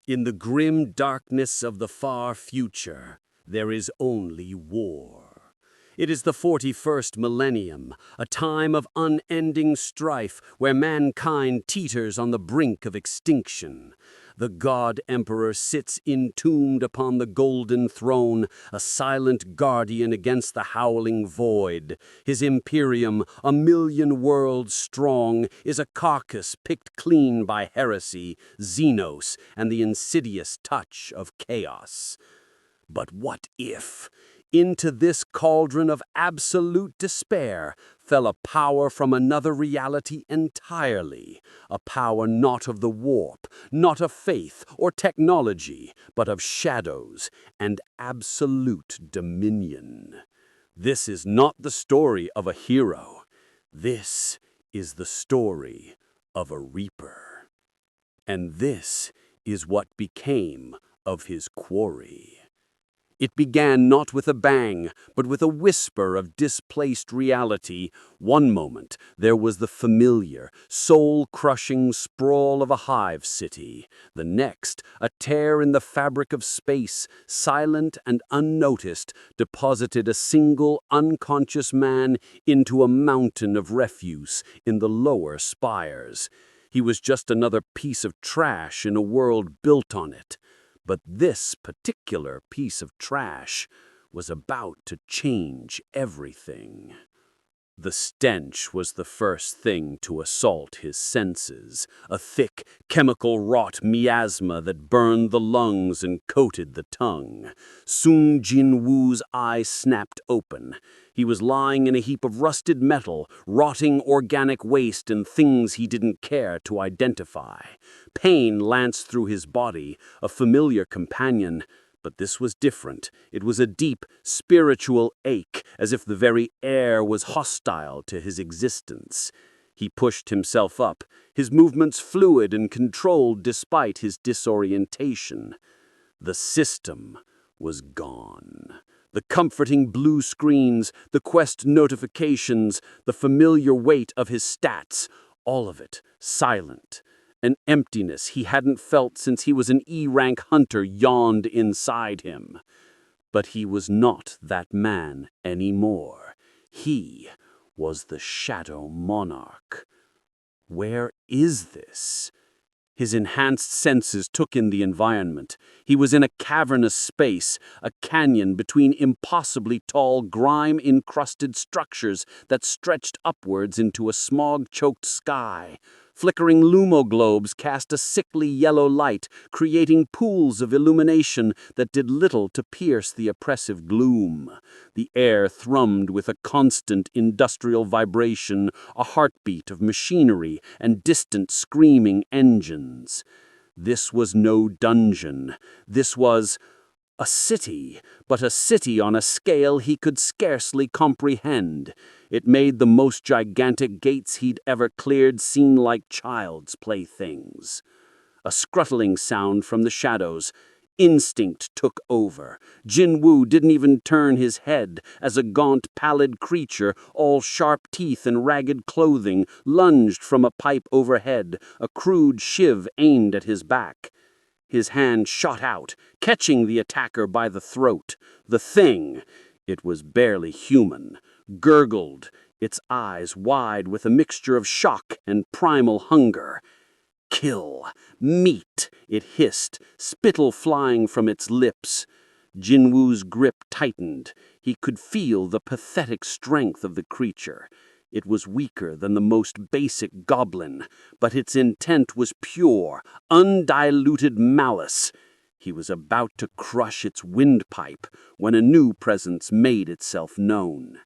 In the grim darkness of the far future, there is only war. It is the 41st millennium, a time of unending strife where mankind teeters on the brink of extinction. The God-Emperor sits entombed upon the golden throne, a silent guardian against the howling void. His Imperium, a million worlds strong, is a carcass picked clean by heresy, Xenos, and the insidious touch of chaos. But what if, into this cauldron of absolute despair, fell a power from another reality entirely, a power not of the warp, not of faith or technology, but of shadows and absolute dominion? This is not the story of a hero. This is the story of a reaper. And this is what became of his quarry. It began not with a bang, but with a whisper of displaced reality. One moment, there was the familiar, soul-crushing sprawl of a hive city. The next, a tear in the fabric of space, silent and unnoticed, deposited a single, unconscious man into a mountain of refuse in the lower spires. He was just another piece of trash in a world built on it. But this particular piece of trash was about to change everything. The stench was the first thing to assault his senses, a thick, chemical-wrought miasma that burned the lungs and coated the tongue. Sung Jin-Woo's eyes snapped open. He was lying in a heap of rusted metal, rotting organic waste and things he didn't care to identify. Pain lanced through his body, a familiar companion. But this was different. It was a deep, spiritual ache, as if the very air was hostile to his existence. He pushed himself up, his movements fluid and controlled despite his disorientation. The system was gone. The comforting blue screens, the quest notifications, the familiar weight of his stats, all of it silent. An emptiness he hadn't felt since he was an E-rank hunter yawned inside him. But he was not that man anymore. He was the Shadow Monarch. Where is this? His enhanced senses took in the environment. He was in a cavernous space, a canyon between impossibly tall, grime-encrusted structures that stretched upwards into a smog-choked sky. Flickering lumoglobes cast a sickly yellow light, creating pools of illumination that did little to pierce the oppressive gloom. The air thrummed with a constant industrial vibration, a heartbeat of machinery and distant screaming engines. This was no dungeon. This was a city, but a city on a scale he could scarcely comprehend. It made the most gigantic gates he'd ever cleared seem like child's playthings. A scruttling sound from the shadows. Instinct took over. Jin-Woo didn't even turn his head as a gaunt, pallid creature, all sharp teeth and ragged clothing, lunged from a pipe overhead, a crude shiv aimed at his back. His hand shot out, catching the attacker by the throat. The thing, it was barely human, gurgled, its eyes wide with a mixture of shock and primal hunger. Kill, meat, it hissed, spittle flying from its lips. Jin-Woo's grip tightened. He could feel the pathetic strength of the creature. It was weaker than the most basic goblin, but its intent was pure, undiluted malice. He was about to crush its windpipe when a new presence made itself known.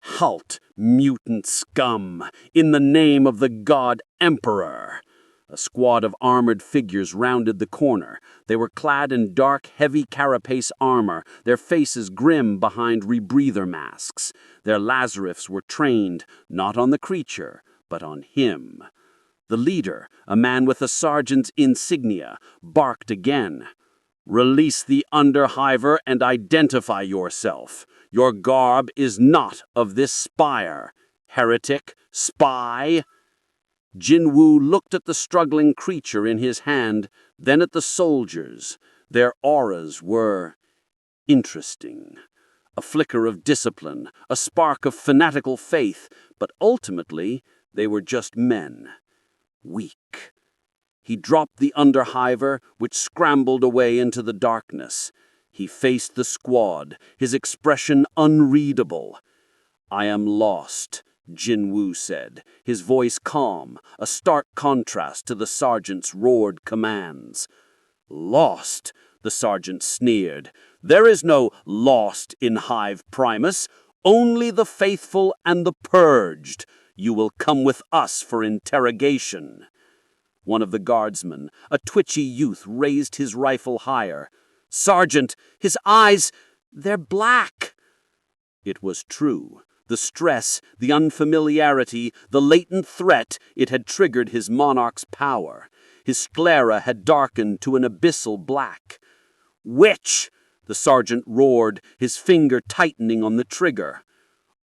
Halt, mutant scum, in the name of the God-Emperor! A squad of armored figures rounded the corner. They were clad in dark, heavy carapace armor, their faces grim behind rebreather masks. Their Lazarifs were trained, not on the creature, but on him. The leader, a man with a sergeant's insignia, barked again. "Release the underhiver and identify yourself. Your garb is not of this spire. Heretic, spy." Jin-Woo looked at the struggling creature in his hand, then at the soldiers. Their auras were interesting. A flicker of discipline, a spark of fanatical faith, but ultimately they were just men. Weak. He dropped the underhiver, which scrambled away into the darkness. He faced the squad, his expression unreadable. "I am lost," Jin-Woo said, his voice calm, a stark contrast to the sergeant's roared commands. "Lost?" the sergeant sneered. "There is no lost in Hive Primus, only the faithful and the purged. You will come with us for interrogation." One of the guardsmen, a twitchy youth, raised his rifle higher. "Sergeant, his eyes, they're black." It was true. The stress, the unfamiliarity, the latent threat, it had triggered his monarch's power. His sclera had darkened to an abyssal black. "Witch!" the sergeant roared, his finger tightening on the trigger.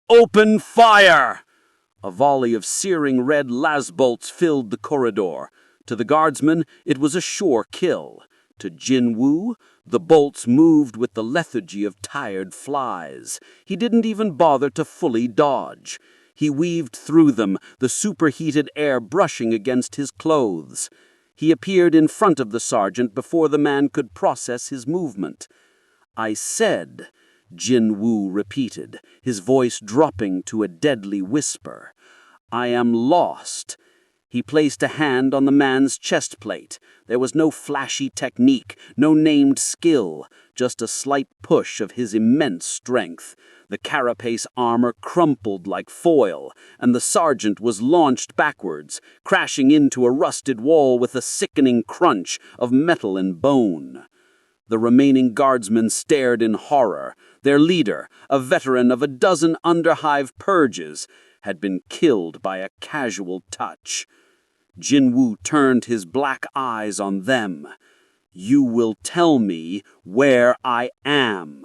"Open fire!" A volley of searing red lasbolts filled the corridor. To the guardsman, it was a sure kill. To Jin-Woo, the bolts moved with the lethargy of tired flies. He didn't even bother to fully dodge. He weaved through them, the superheated air brushing against his clothes. He appeared in front of the sergeant before the man could process his movement. "I said," Jin-Woo repeated, his voice dropping to a deadly whisper, "I am lost." He placed a hand on the man's chest plate. There was no flashy technique, no named skill, just a slight push of his immense strength. The carapace armor crumpled like foil, and the sergeant was launched backwards, crashing into a rusted wall with a sickening crunch of metal and bone. The remaining guardsmen stared in horror. Their leader, a veteran of a dozen underhive purges, had been killed by a casual touch. Jin-Woo turned his black eyes on them. "You will tell me where I am."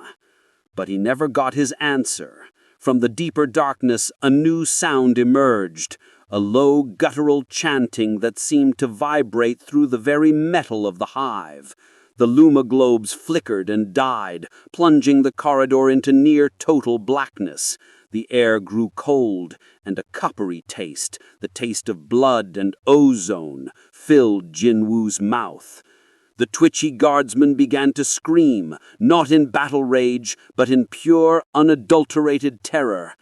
But he never got his answer. From the deeper darkness, a new sound emerged, a low, guttural chanting that seemed to vibrate through the very metal of the hive. The Luma globes flickered and died, plunging the corridor into near-total blackness. The air grew cold, and a coppery taste, the taste of blood and ozone, filled Jin-Woo's mouth. The twitchy guardsman began to scream, not in battle rage, but in pure, unadulterated terror.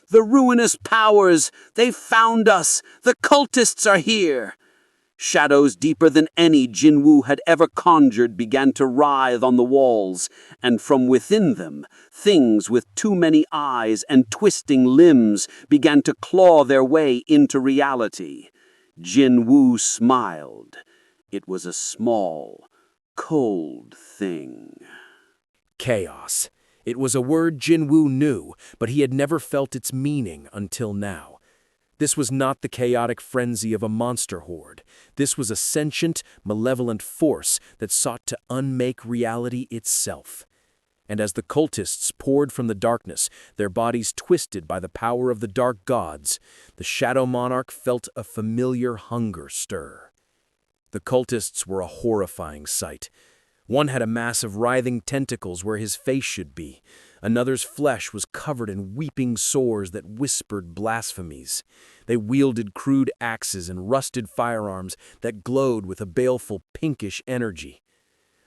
"The ruinous powers! They've found us! The cultists are here!" Shadows deeper than any Jin-Woo had ever conjured began to writhe on the walls, and from within them, things with too many eyes and twisting limbs began to claw their way into reality. Jin-Woo smiled. It was a small, cold thing. Chaos. It was a word Jin-Woo knew, but he had never felt its meaning until now. This was not the chaotic frenzy of a monster horde. This was a sentient, malevolent force that sought to unmake reality itself. And as the cultists poured from the darkness, their bodies twisted by the power of the dark gods, the Shadow Monarch felt a familiar hunger stir. The cultists were a horrifying sight. One had a mass of writhing tentacles where his face should be. Another's flesh was covered in weeping sores that whispered blasphemies. They wielded crude axes and rusted firearms that glowed with a baleful pinkish energy.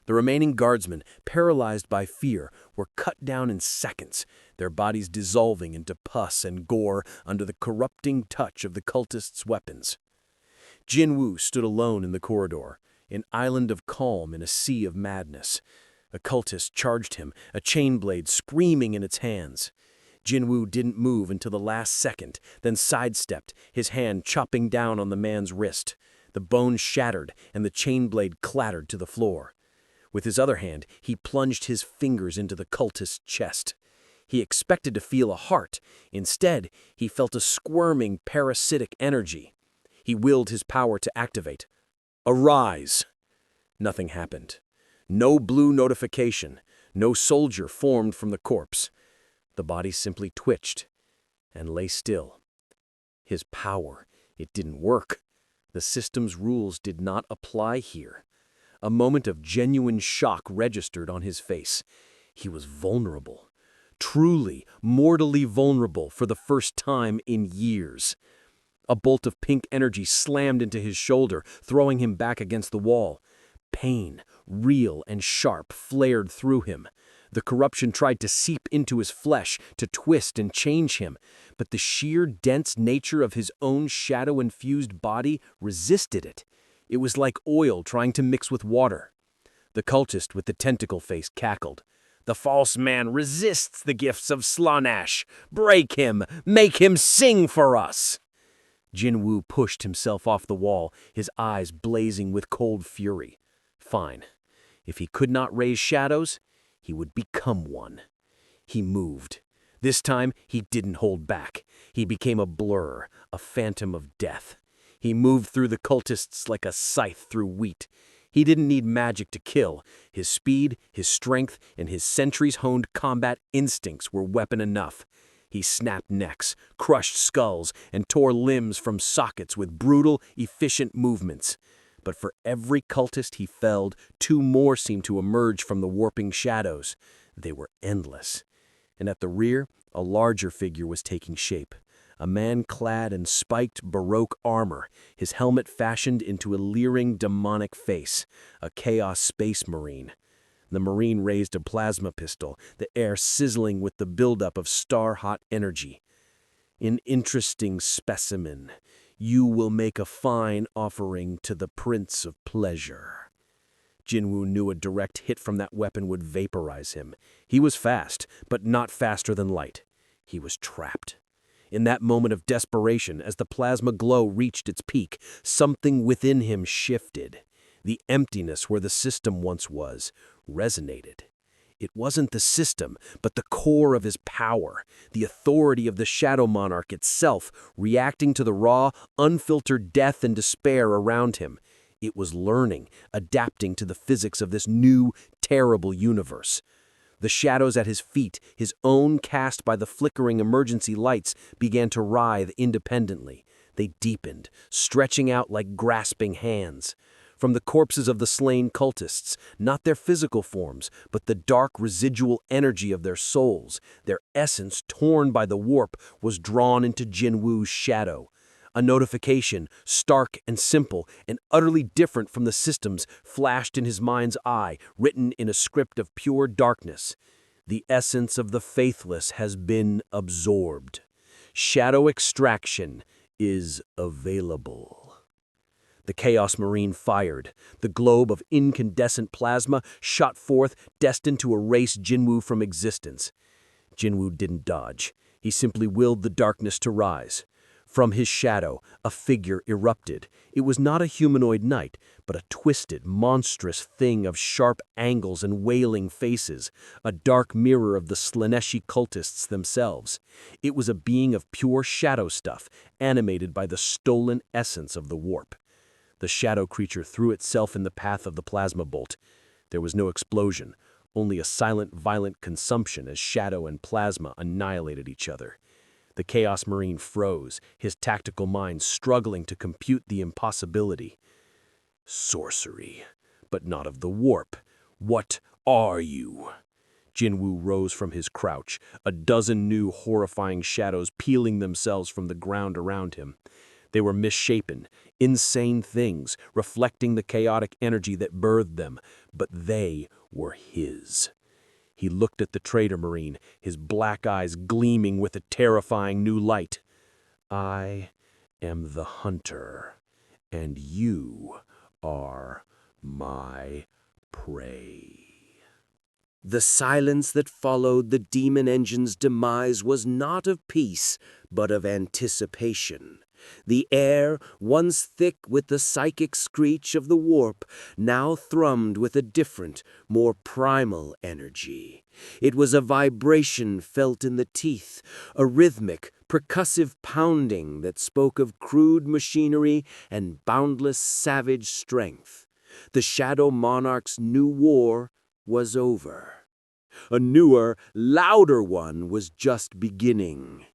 The remaining guardsmen, paralyzed by fear, were cut down in seconds, their bodies dissolving into pus and gore under the corrupting touch of the cultists' weapons. Jin-Woo stood alone in the corridor, an island of calm in a sea of madness. A cultist charged him, a chain blade screaming in its hands. Jin-Woo didn't move until the last second, then sidestepped, his hand chopping down on the man's wrist. The bone shattered, and the chain blade clattered to the floor. With his other hand, he plunged his fingers into the cultist's chest. He expected to feel a heart. Instead, he felt a squirming parasitic energy. He willed his power to activate. "Arise!" Nothing happened. No blue notification. No soldier formed from the corpse. The body simply twitched and lay still. His power, it didn't work. The system's rules did not apply here. A moment of genuine shock registered on his face. He was vulnerable. Truly, mortally vulnerable for the first time in years. A bolt of pink energy slammed into his shoulder, throwing him back against the wall. Pain, real and sharp, flared through him. The corruption tried to seep into his flesh, to twist and change him, but the sheer, dense nature of his own shadow-infused body resisted it. It was like oil trying to mix with water. The cultist with the tentacle face cackled. "The false man resists the gifts of Slaanesh. Break him! Make him sing for us!" Jin-Woo pushed himself off the wall, his eyes blazing with cold fury. Fine. If he could not raise shadows, he would become one. He moved. This time, he didn't hold back. He became a blur, a phantom of death. He moved through the cultists like a scythe through wheat. He didn't need magic to kill. His speed, his strength, and his centuries-honed combat instincts were weapon enough. He snapped necks, crushed skulls, and tore limbs from sockets with brutal, efficient movements. But for every cultist he felled, two more seemed to emerge from the warping shadows. They were endless. And at the rear, a larger figure was taking shape. A man clad in spiked Baroque armor, his helmet fashioned into a leering demonic face, a Chaos Space Marine. The Marine raised a plasma pistol, the air sizzling with the buildup of star-hot energy. "An interesting specimen. You will make a fine offering to the Prince of Pleasure." Jin-Woo knew a direct hit from that weapon would vaporize him. He was fast, but not faster than light. He was trapped. In that moment of desperation, as the plasma glow reached its peak, something within him shifted. The emptiness where the system once was resonated. It wasn't the system, but the core of his power, the authority of the Shadow Monarch itself, reacting to the raw, unfiltered death and despair around him. It was learning, adapting to the physics of this new, terrible universe. The shadows at his feet, his own cast by the flickering emergency lights, began to writhe independently. They deepened, stretching out like grasping hands. From the corpses of the slain cultists, not their physical forms, but the dark residual energy of their souls, their essence torn by the warp, was drawn into Jin-Woo's shadow. A notification, stark and simple and utterly different from the systems, flashed in his mind's eye, written in a script of pure darkness. The essence of the faithless has been absorbed. Shadow extraction is available. The Chaos Marine fired. The globe of incandescent plasma shot forth, destined to erase Jin-Woo from existence. Jin-Woo didn't dodge. He simply willed the darkness to rise. From his shadow, a figure erupted. It was not a humanoid knight, but a twisted, monstrous thing of sharp angles and wailing faces, a dark mirror of the Slaaneshi cultists themselves. It was a being of pure shadow stuff, animated by the stolen essence of the warp. The shadow creature threw itself in the path of the plasma bolt. There was no explosion, only a silent, violent consumption as shadow and plasma annihilated each other. The Chaos Marine froze, his tactical mind struggling to compute the impossibility. Sorcery, but not of the warp. What are you? Jin-Woo rose from his crouch, a dozen new horrifying shadows peeling themselves from the ground around him. They were misshapen, insane things, reflecting the chaotic energy that birthed them, but they were his. He looked at the traitor Marine, his black eyes gleaming with a terrifying new light. "I am the hunter, and you are my prey." The silence that followed the demon engine's demise was not of peace, but of anticipation. The air, once thick with the psychic screech of the warp, now thrummed with a different, more primal energy. It was a vibration felt in the teeth, a rhythmic, percussive pounding that spoke of crude machinery and boundless savage strength. The Shadow Monarch's new war was over. A newer, louder one was just beginning.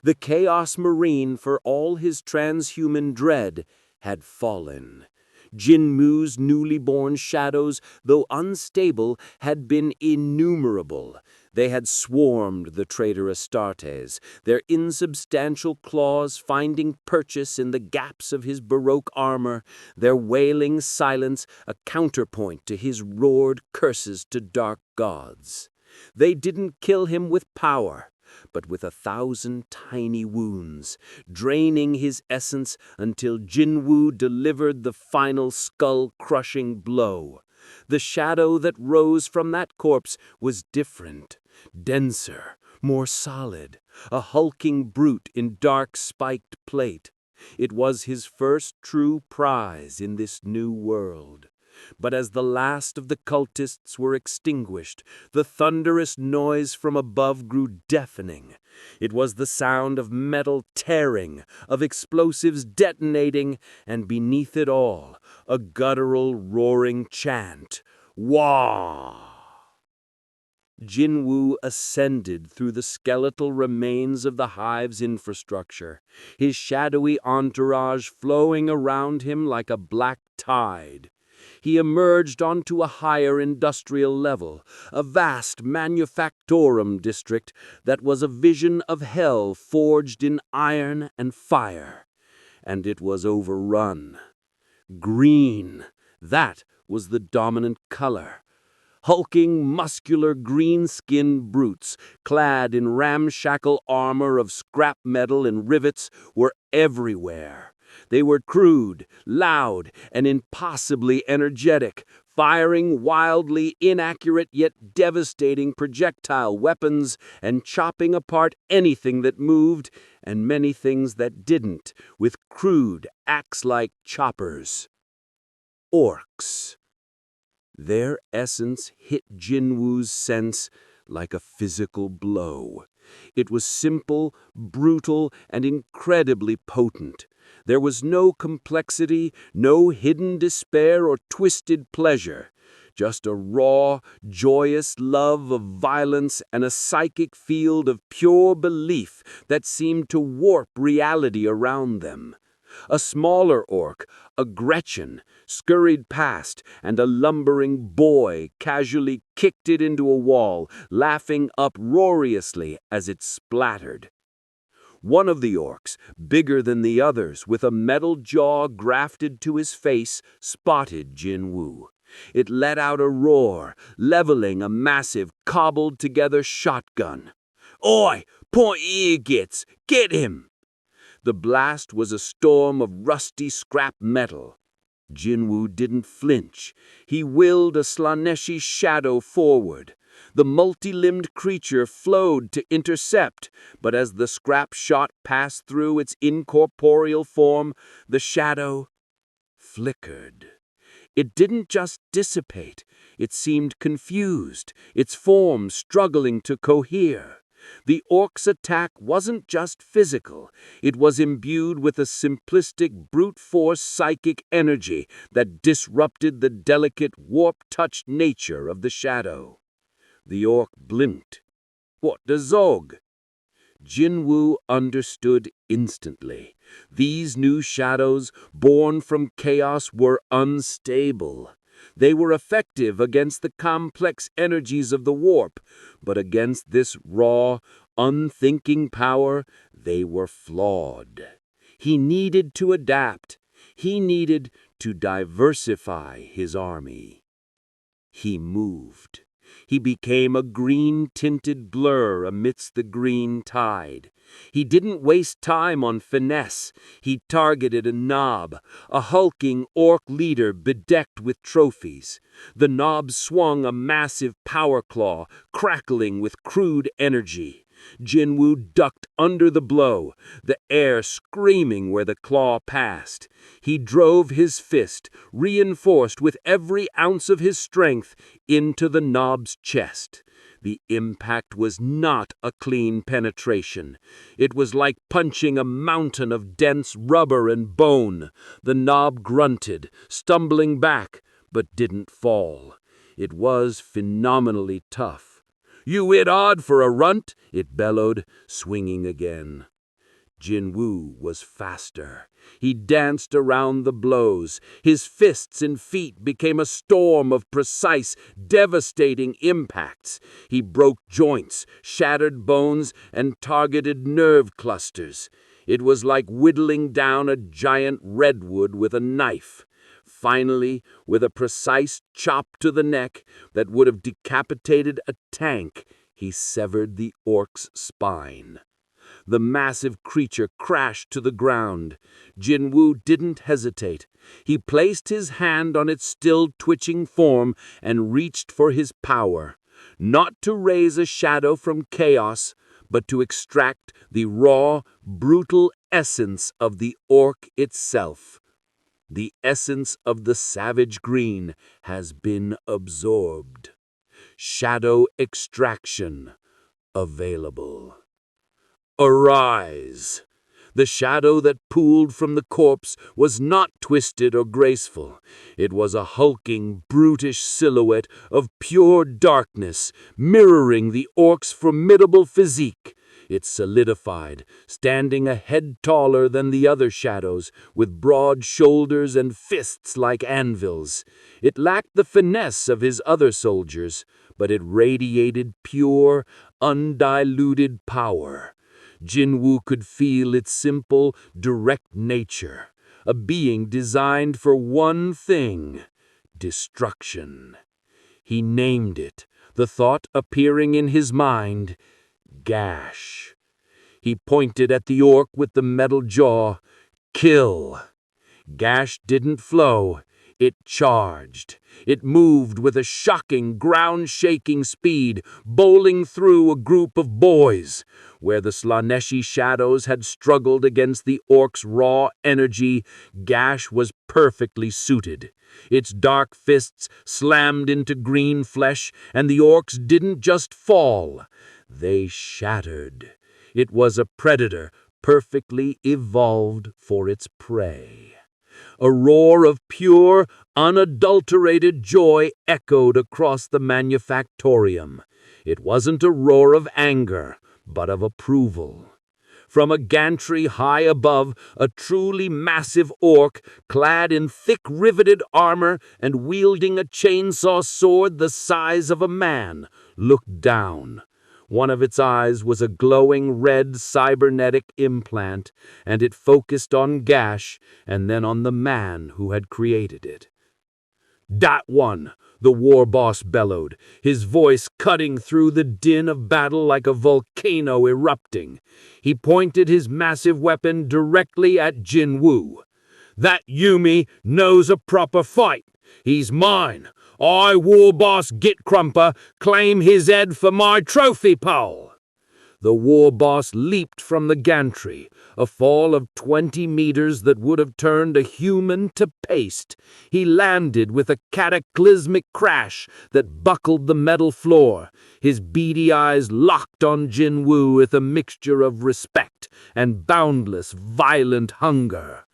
The Chaos Marine, for all his transhuman dread, had fallen. Jin-Woo's newly born shadows, though unstable, had been innumerable. They had swarmed the traitor Astartes, their insubstantial claws finding purchase in the gaps of his baroque armor, their wailing silence a counterpoint to his roared curses to dark gods. They didn't kill him with power, but with 1,000 tiny wounds, draining his essence until Jin-Woo delivered the final skull-crushing blow. The shadow that rose from that corpse was different, denser, more solid, a hulking brute in dark spiked plate. It was his first true prize in this new world. But as the last of the cultists were extinguished, the thunderous noise from above grew deafening. It was the sound of metal tearing, of explosives detonating, and beneath it all, a guttural, roaring chant. Wah! Jin-Woo ascended through the skeletal remains of the hive's infrastructure, his shadowy entourage flowing around him like a black tide. He emerged onto a higher industrial level, a vast manufactorum district that was a vision of hell forged in iron and fire. And it was overrun. Green, that was the dominant color. Hulking, muscular, green-skinned brutes, clad in ramshackle armor of scrap metal and rivets, were everywhere. They were crude, loud, and impossibly energetic, firing wildly inaccurate yet devastating projectile weapons and chopping apart anything that moved and many things that didn't, with crude, axe-like choppers. Orcs. Their essence hit Jin-Woo's sense like a physical blow. It was simple, brutal, and incredibly potent. There was no complexity, no hidden despair or twisted pleasure. Just a raw, joyous love of violence and a psychic field of pure belief that seemed to warp reality around them. A smaller orc, a Gretchen, scurried past, and a lumbering boy casually kicked it into a wall, laughing uproariously as it splattered. One of the orcs, bigger than the others, with a metal jaw grafted to his face, spotted Jin-Woo. It let out a roar, leveling a massive, cobbled-together shotgun. "Oi! Point here, gits! Get him!" The blast was a storm of rusty scrap metal. Jin-Woo didn't flinch. He willed a Slaaneshi shadow forward. The multi-limbed creature flowed to intercept, but as the scrap shot passed through its incorporeal form, the shadow flickered. It didn't just dissipate. It seemed confused, its form struggling to cohere. The orc's attack wasn't just physical. It was imbued with a simplistic brute force psychic energy that disrupted the delicate, warp-touched nature of the shadow. The orc blinked. "What the zog?" Jin-Woo understood instantly. These new shadows, born from chaos, were unstable. They were effective against the complex energies of the warp, but against this raw, unthinking power, they were flawed. He needed to adapt. He needed to diversify his army. He moved. He became a green-tinted blur amidst the green tide. He didn't waste time on finesse. He targeted a Nob, a hulking orc leader bedecked with trophies. The Nob swung a massive power claw, crackling with crude energy. Jin-Woo ducked under the blow, the air screaming where the claw passed. He drove his fist, reinforced with every ounce of his strength, into the Nob's chest. The impact was not a clean penetration. It was like punching a mountain of dense rubber and bone. The Nob grunted, stumbling back, but didn't fall. It was phenomenally tough. "You hit hard for a runt," it bellowed, swinging again. Jin-Woo was faster. He danced around the blows. His fists and feet became a storm of precise, devastating impacts. He broke joints, shattered bones, and targeted nerve clusters. It was like whittling down a giant redwood with a knife. Finally, with a precise chop to the neck that would have decapitated a tank, he severed the orc's spine. The massive creature crashed to the ground. Jin-Woo didn't hesitate. He placed his hand on its still twitching form and reached for his power, not to raise a shadow from chaos, but to extract the raw, brutal essence of the orc itself. The essence of the savage green has been absorbed. Shadow extraction available. Arise! The shadow that pooled from the corpse was not twisted or graceful. It was a hulking, brutish silhouette of pure darkness, mirroring the orc's formidable physique. It solidified, standing a head taller than the other shadows, with broad shoulders and fists like anvils. It lacked the finesse of his other soldiers, but it radiated pure, undiluted power. Jin-Woo could feel its simple, direct nature, a being designed for one thing: destruction. He named it, the thought appearing in his mind: Gash. He pointed at the orc with the metal jaw. Kill. Gash didn't flow. It charged. It moved with a shocking, ground-shaking speed, bowling through a group of boys. Where the Slaaneshi shadows had struggled against the orc's raw energy, Gash was perfectly suited. Its dark fists slammed into green flesh, and the orcs didn't just fall. They shattered. It was a predator, perfectly evolved for its prey. A roar of pure, unadulterated joy echoed across the manufactorium. It wasn't a roar of anger, but of approval. From a gantry high above, a truly massive orc, clad in thick riveted armor and wielding a chainsaw sword the size of a man, looked down. One of its eyes was a glowing red cybernetic implant, and it focused on Gash and then on the man who had created it. "Dat one!" the war boss bellowed, his voice cutting through the din of battle like a volcano erupting. He pointed his massive weapon directly at Jin-Woo. "That Yumi knows a proper fight. He's mine. I, war boss Gitcrumper, claim his head for my trophy pole." The war boss leaped from the gantry, a fall of 20 meters that would have turned a human to paste. He landed with a cataclysmic crash that buckled the metal floor. His beady eyes locked on Jin-Woo with a mixture of respect and boundless, violent hunger.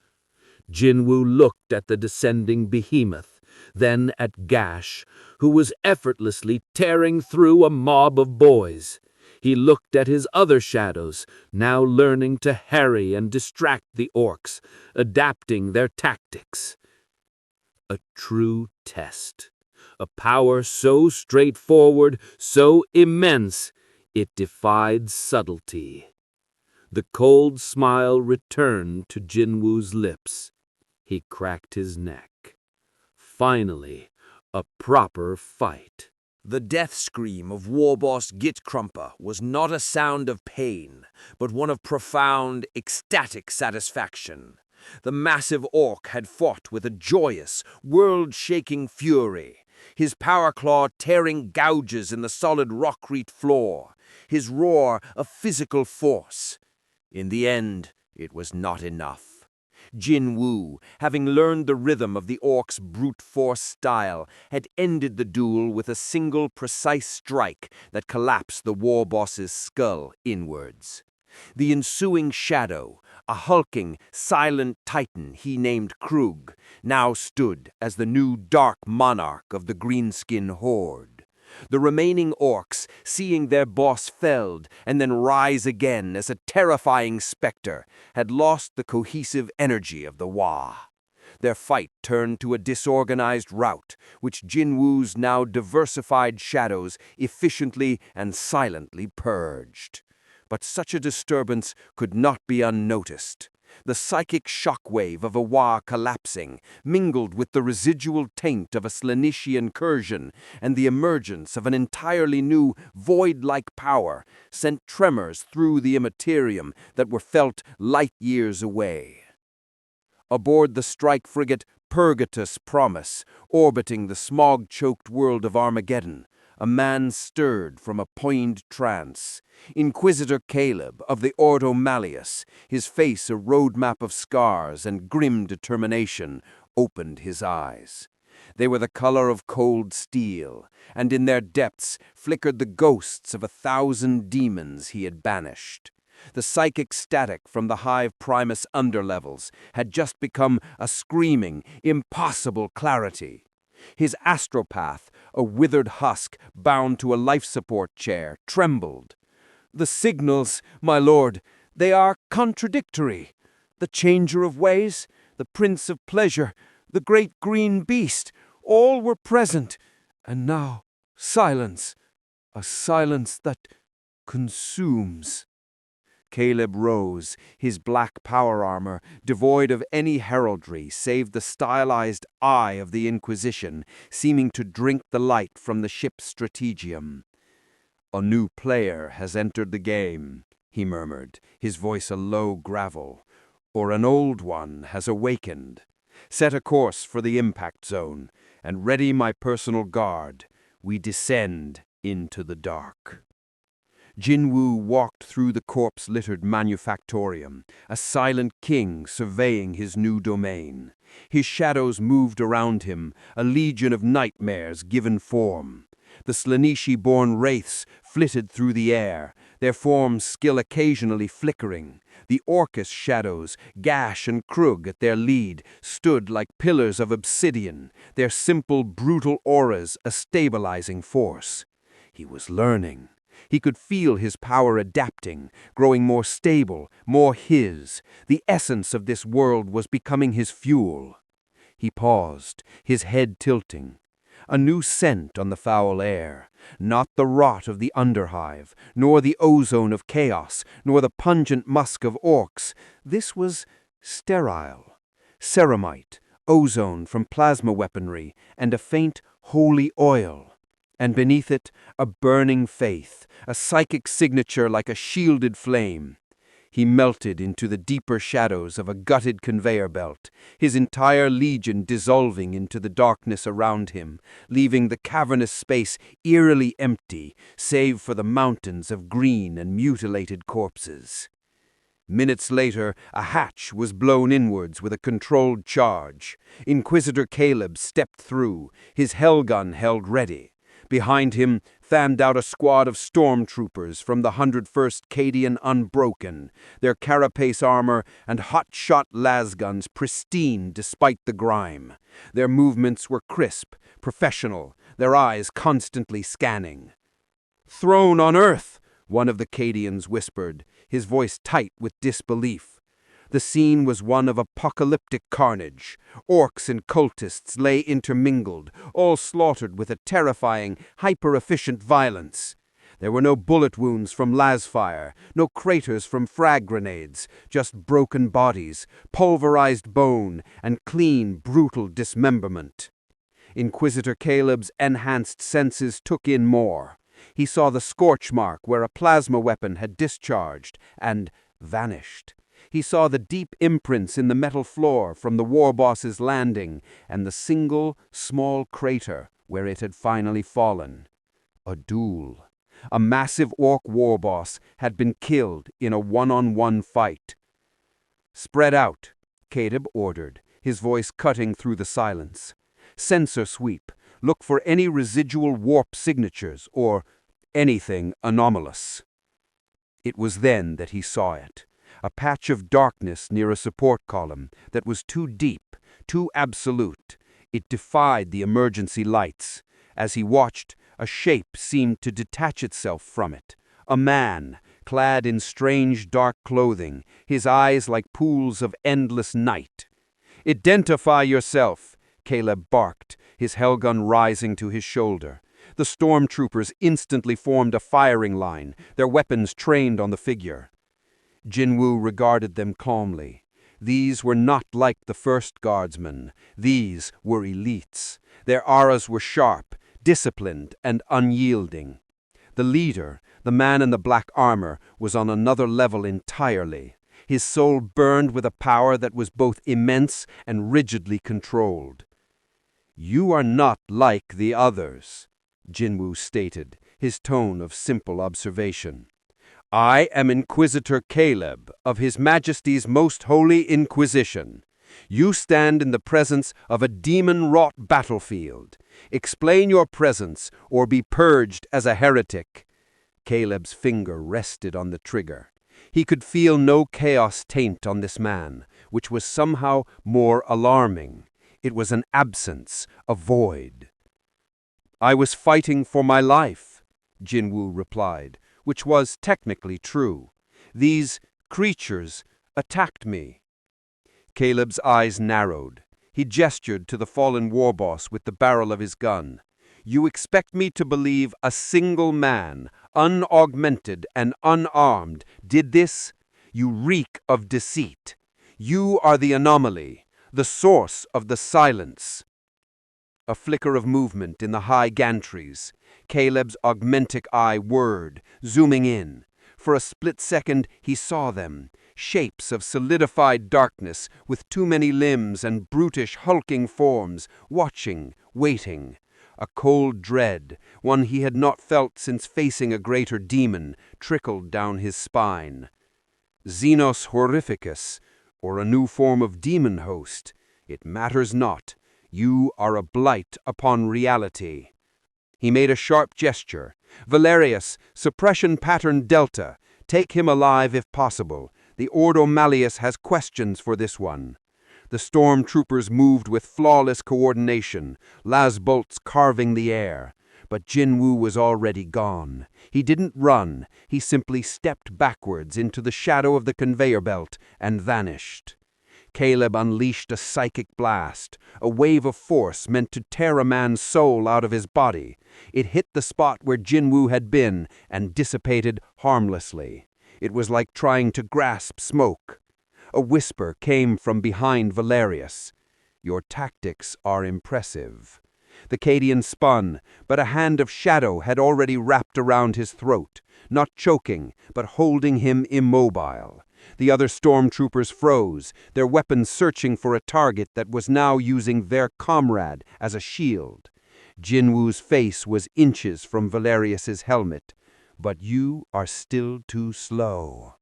Jin-Woo looked at the descending behemoth, then at Gash, who was effortlessly tearing through a mob of boys. He looked at his other shadows, now learning to harry and distract the orcs, adapting their tactics. A true test. A power so straightforward, so immense, it defied subtlety. The cold smile returned to Jin-Woo's lips. He cracked his neck. Finally, a proper fight. The death scream of Warboss Gitcrumper was not a sound of pain, but one of profound, ecstatic satisfaction. The massive orc had fought with a joyous, world-shaking fury, his power claw tearing gouges in the solid rockreat floor, his roar a physical force. In the end, it was not enough. Jin-Woo, having learned the rhythm of the orc's brute force style, had ended the duel with a single precise strike that collapsed the war boss's skull inwards. The ensuing shadow, a hulking, silent titan he named Krug, now stood as the new dark monarch of the greenskin horde. The remaining orcs, seeing their boss felled and then rise again as a terrifying specter, had lost the cohesive energy of the Wa. Their fight turned to a disorganized rout, which Jin-Woo's now diversified shadows efficiently and silently purged. But such a disturbance could not be unnoticed. The psychic shockwave of a Wa collapsing, mingled with the residual taint of a Slaanesh incursion and the emergence of an entirely new, void-like power, sent tremors through the Imperium that were felt light years away. Aboard the strike frigate Purgatus Promise, orbiting the smog-choked world of Armageddon, a man stirred from a poigned trance. Inquisitor Caleb of the Ordo Malleus, his face a roadmap of scars and grim determination, opened his eyes. They were the color of cold steel, and in their depths flickered the ghosts of 1,000 demons he had banished. The psychic static from the Hive Primus underlevels had just become a screaming, impossible clarity. His astropath, a withered husk bound to a life support chair, trembled. "The signals, my lord, they are contradictory. The changer of ways, the prince of pleasure, the great green beast, all were present. And now, silence, a silence that consumes." Caleb rose, his black power armor, devoid of any heraldry save the stylized eye of the Inquisition, seeming to drink the light from the ship's strategium. "A new player has entered the game," he murmured, his voice a low gravel. "Or an old one has awakened. Set a course for the impact zone, and ready my personal guard. We descend into the dark." Jin-Woo walked through the corpse-littered manufactorium, a silent king surveying his new domain. His shadows moved around him, a legion of nightmares given form. The Slaanesh-born wraiths flitted through the air, their forms still occasionally flickering. The Orcus shadows, Gash and Krug at their lead, stood like pillars of obsidian, their simple, brutal auras a stabilizing force. He was learning. He could feel his power adapting, growing more stable, more his. The essence of this world was becoming his fuel. He paused, his head tilting. A new scent on the foul air, not the rot of the underhive, nor the ozone of chaos, nor the pungent musk of orcs. This was sterile. Ceramite, ozone from plasma weaponry, and a faint, holy oil. And beneath it, a burning faith, a psychic signature like a shielded flame. He melted into the deeper shadows of a gutted conveyor belt, his entire legion dissolving into the darkness around him, leaving the cavernous space eerily empty, save for the mountains of green and mutilated corpses. Minutes later, a hatch was blown inwards with a controlled charge. Inquisitor Caleb stepped through, his hellgun held ready. Behind him fanned out a squad of stormtroopers from the 101st Cadian Unbroken, their carapace armor and hot-shot lasguns pristine despite the grime. Their movements were crisp, professional, their eyes constantly scanning. "Throne on Earth," one of the Cadians whispered, his voice tight with disbelief. The scene was one of apocalyptic carnage. Orcs and cultists lay intermingled, all slaughtered with a terrifying, hyper-efficient violence. There were no bullet wounds from lasfire, no craters from frag grenades, just broken bodies, pulverized bone, and clean, brutal dismemberment. Inquisitor Caleb's enhanced senses took in more. He saw the scorch mark where a plasma weapon had discharged and vanished. He saw the deep imprints in the metal floor from the war boss's landing and the single, small crater where it had finally fallen. A duel. A massive orc war boss had been killed in a one-on-one fight. "Spread out," Caleb ordered, his voice cutting through the silence. "Sensor sweep. Look for any residual warp signatures or anything anomalous." It was then that he saw it. A patch of darkness near a support column that was too deep, too absolute. It defied the emergency lights. As he watched, A shape seemed to detach itself from it. A man, clad in strange dark clothing, his eyes like pools of endless night. "Identify yourself," Caleb barked, his hellgun rising to his shoulder. The stormtroopers instantly formed a firing line, their weapons trained on the figure. Jin-Woo regarded them calmly. These were not like the first guardsmen. These were elites. Their auras were sharp, disciplined, and unyielding. The leader, the man in the black armor, was on another level entirely. His soul burned with a power that was both immense and rigidly controlled. "You are not like the others," Jin-Woo stated, his tone of simple observation. "I am Inquisitor Caleb of His Majesty's Most Holy Inquisition. You stand in the presence of a demon-wrought battlefield. Explain your presence or be purged as a heretic." Caleb's finger rested on the trigger. He could feel no chaos taint on this man, which was somehow more alarming. It was an absence, a void. "I was fighting for my life," Jin-Woo replied, which was technically true. "These creatures attacked me." Caleb's eyes narrowed. He gestured to the fallen warboss with the barrel of his gun. "You expect me to believe a single man, unaugmented and unarmed, did this? You reek of deceit. You are the anomaly, the source of the silence." A flicker of movement in the high gantries. Caleb's augmentic eye whirred, zooming in. For a split second he saw them, shapes of solidified darkness with too many limbs and brutish hulking forms, watching, waiting. A cold dread, one he had not felt since facing a greater demon, trickled down his spine. Xenos horrificus, or a new form of demon host. It matters not. You are a blight upon reality. He made a sharp gesture. "Valerius, suppression pattern Delta. Take him alive if possible. The Ordo Malleus has questions for this one." The stormtroopers moved with flawless coordination, lasbolts carving the air. But Jin-Woo was already gone. He didn't run. He simply stepped backwards into the shadow of the conveyor belt and vanished. Caleb unleashed a psychic blast, a wave of force meant to tear a man's soul out of his body. It hit the spot where Jin-Woo had been and dissipated harmlessly. It was like trying to grasp smoke. A whisper came from behind Valerius. "Your tactics are impressive." The Cadian spun, but a hand of shadow had already wrapped around his throat, not choking, but holding him immobile. The other stormtroopers froze, their weapons searching for a target that was now using their comrade as a shield. Jin-Woo's face was inches from Valerius's helmet. "But you are still too slow."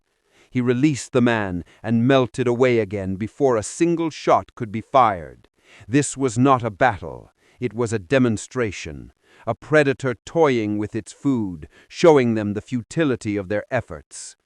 He released the man and melted away again before a single shot could be fired. This was not a battle. It was a demonstration. A predator toying with its food, showing them the futility of their efforts.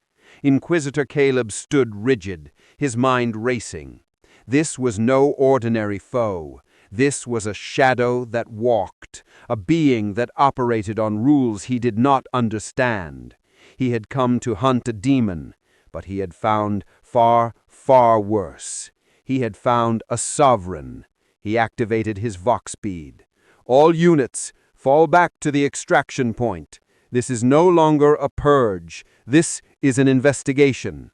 Inquisitor Caleb stood rigid, his mind racing. This was no ordinary foe. This was a shadow that walked, a being that operated on rules he did not understand. He had come to hunt a demon, but he had found far, far worse. He had found a sovereign. He activated his Vox speed. "All units, fall back to the extraction point. This is no longer a purge. This is an investigation."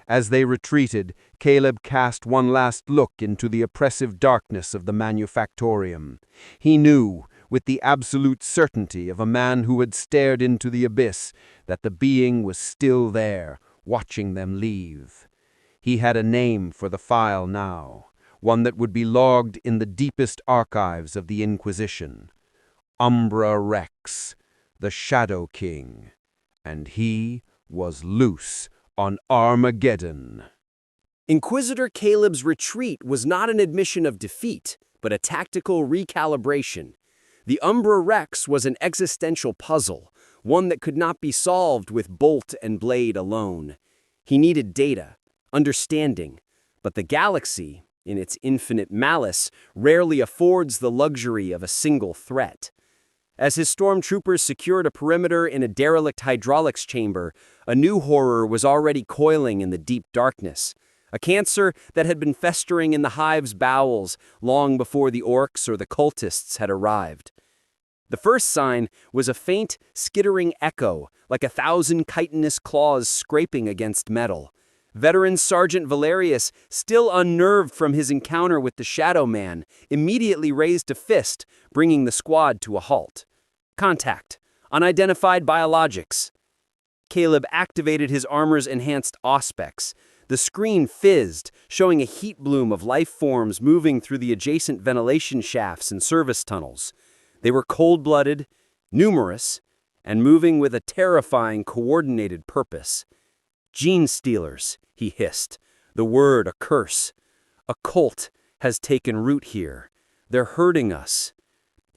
As they retreated, Caleb cast one last look into the oppressive darkness of the manufactorium. He knew, with the absolute certainty of a man who had stared into the abyss, that the being was still there, watching them leave. He had a name for the file now, one that would be logged in the deepest archives of the Inquisition. Umbra Rex, the Shadow King. And he was loose on Armageddon. Inquisitor Caleb's retreat was not an admission of defeat, but a tactical recalibration. The Umbra Rex was an existential puzzle, one that could not be solved with bolt and blade alone. He needed data, understanding, but the galaxy, in its infinite malice, rarely affords the luxury of a single threat. As his stormtroopers secured a perimeter in a derelict hydraulics chamber, a new horror was already coiling in the deep darkness. A cancer that had been festering in the hive's bowels long before the orcs or the cultists had arrived. The first sign was a faint, skittering echo, like 1,000 chitinous claws scraping against metal. Veteran Sergeant Valerius, still unnerved from his encounter with the Shadow Man, immediately raised a fist, bringing the squad to a halt. Contact. Unidentified biologics. Caleb activated his armor's enhanced auspex. The screen fizzed, showing a heat bloom of life forms moving through the adjacent ventilation shafts and service tunnels. They were cold-blooded, numerous, and moving with a terrifying coordinated purpose. "Gene stealers," he hissed, the word a curse. "A cult has taken root here. They're hurting us."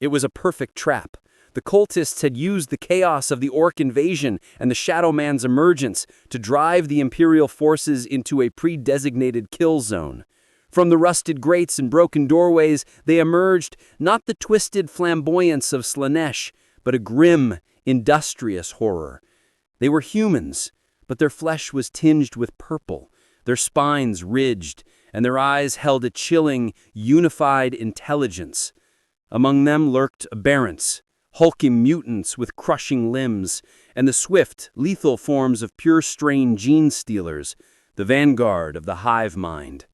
It was a perfect trap. The cultists had used the chaos of the orc invasion and the Shadow Man's emergence to drive the Imperial forces into a pre-designated kill zone. From the rusted grates and broken doorways, they emerged not the twisted flamboyance of Slaanesh, but a grim, industrious horror. They were humans, but their flesh was tinged with purple, their spines ridged, and their eyes held a chilling, unified intelligence. Among them lurked aberrants, hulking mutants with crushing limbs, and the swift, lethal forms of pure-strain gene-stealers, the vanguard of the hive mind.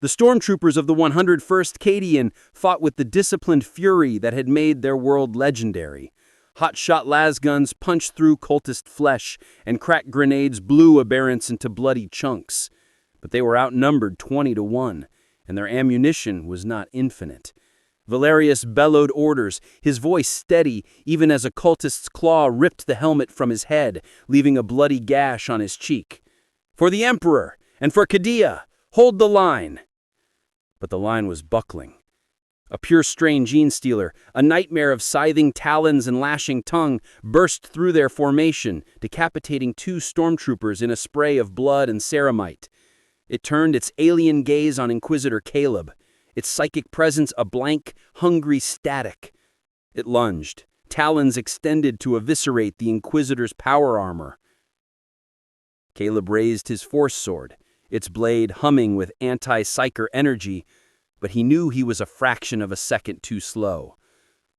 The stormtroopers of the 101st Cadian fought with the disciplined fury that had made their world legendary. Hot-shot lasguns punched through cultist flesh, and crack grenades blew aberrants into bloody chunks. But they were outnumbered 20-1, and their ammunition was not infinite. Valerius bellowed orders, his voice steady even as a cultist's claw ripped the helmet from his head, leaving a bloody gash on his cheek. "For the Emperor, and for Cadia, hold the line!" But the line was buckling. A pure-strain gene-stealer, a nightmare of scything talons and lashing tongue, burst through their formation, decapitating 2 stormtroopers in a spray of blood and ceramite. It turned its alien gaze on Inquisitor Caleb, its psychic presence a blank, hungry static. It lunged, talons extended to eviscerate the Inquisitor's power armor. Caleb raised his force sword, its blade humming with anti-psyker energy, but he knew he was a fraction of a second too slow.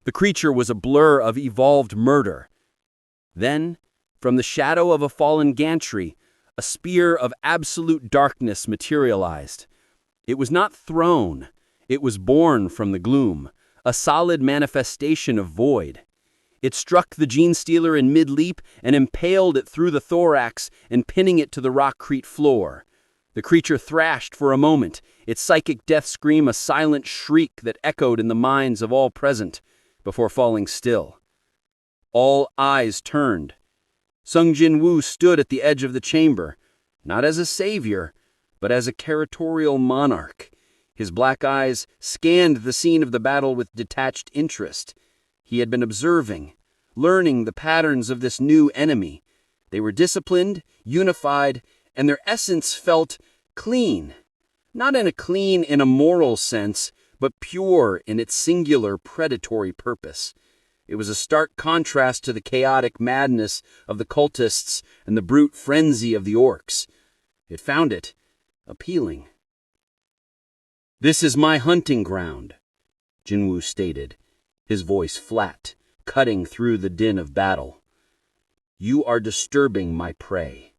The creature was a blur of evolved murder. Then, from the shadow of a fallen gantry, a spear of absolute darkness materialized. It was not thrown. It was born from the gloom, a solid manifestation of void. It struck the gene-stealer in mid-leap and impaled it through the thorax and pinning it to the rockcrete floor. The creature thrashed for a moment, its psychic death scream a silent shriek that echoed in the minds of all present, before falling still. All eyes turned. Sung Jin-Woo stood at the edge of the chamber, not as a savior, but as a territorial monarch. His black eyes scanned the scene of the battle with detached interest. He had been observing, learning the patterns of this new enemy. They were disciplined, unified, and their essence felt clean. Not clean in a moral sense, but pure in its singular predatory purpose. It was a stark contrast to the chaotic madness of the cultists and the brute frenzy of the orcs. It found it appealing. "This is my hunting ground," Jin-Woo stated, his voice flat, cutting through the din of battle. "You are disturbing my prey."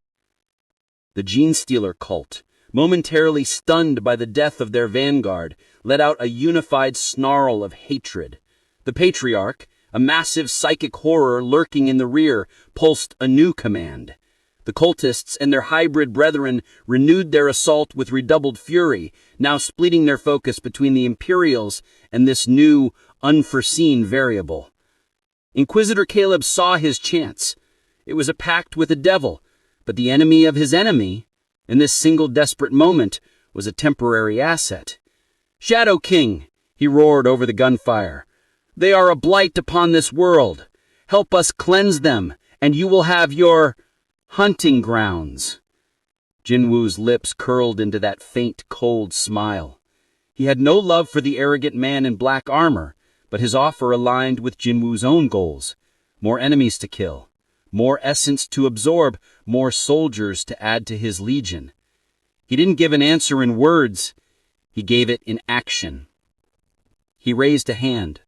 The gene-stealer cult, momentarily stunned by the death of their vanguard, let out a unified snarl of hatred. The Patriarch, a massive psychic horror lurking in the rear, pulsed a new command. The cultists and their hybrid brethren renewed their assault with redoubled fury, now splitting their focus between the Imperials and this new, unforeseen variable. Inquisitor Caleb saw his chance. It was a pact with the devil, but the enemy of his enemy, in this single desperate moment, was a temporary asset. "Shadow King," he roared over the gunfire, "they are a blight upon this world. Help us cleanse them, and you will have your hunting grounds." Jin-Woo's lips curled into that faint, cold smile. He had no love for the arrogant man in black armor, but his offer aligned with Jin-Woo's own goals. More enemies to kill, more essence to absorb, more soldiers to add to his legion. He didn't give an answer in words, he gave it in action. He raised a hand.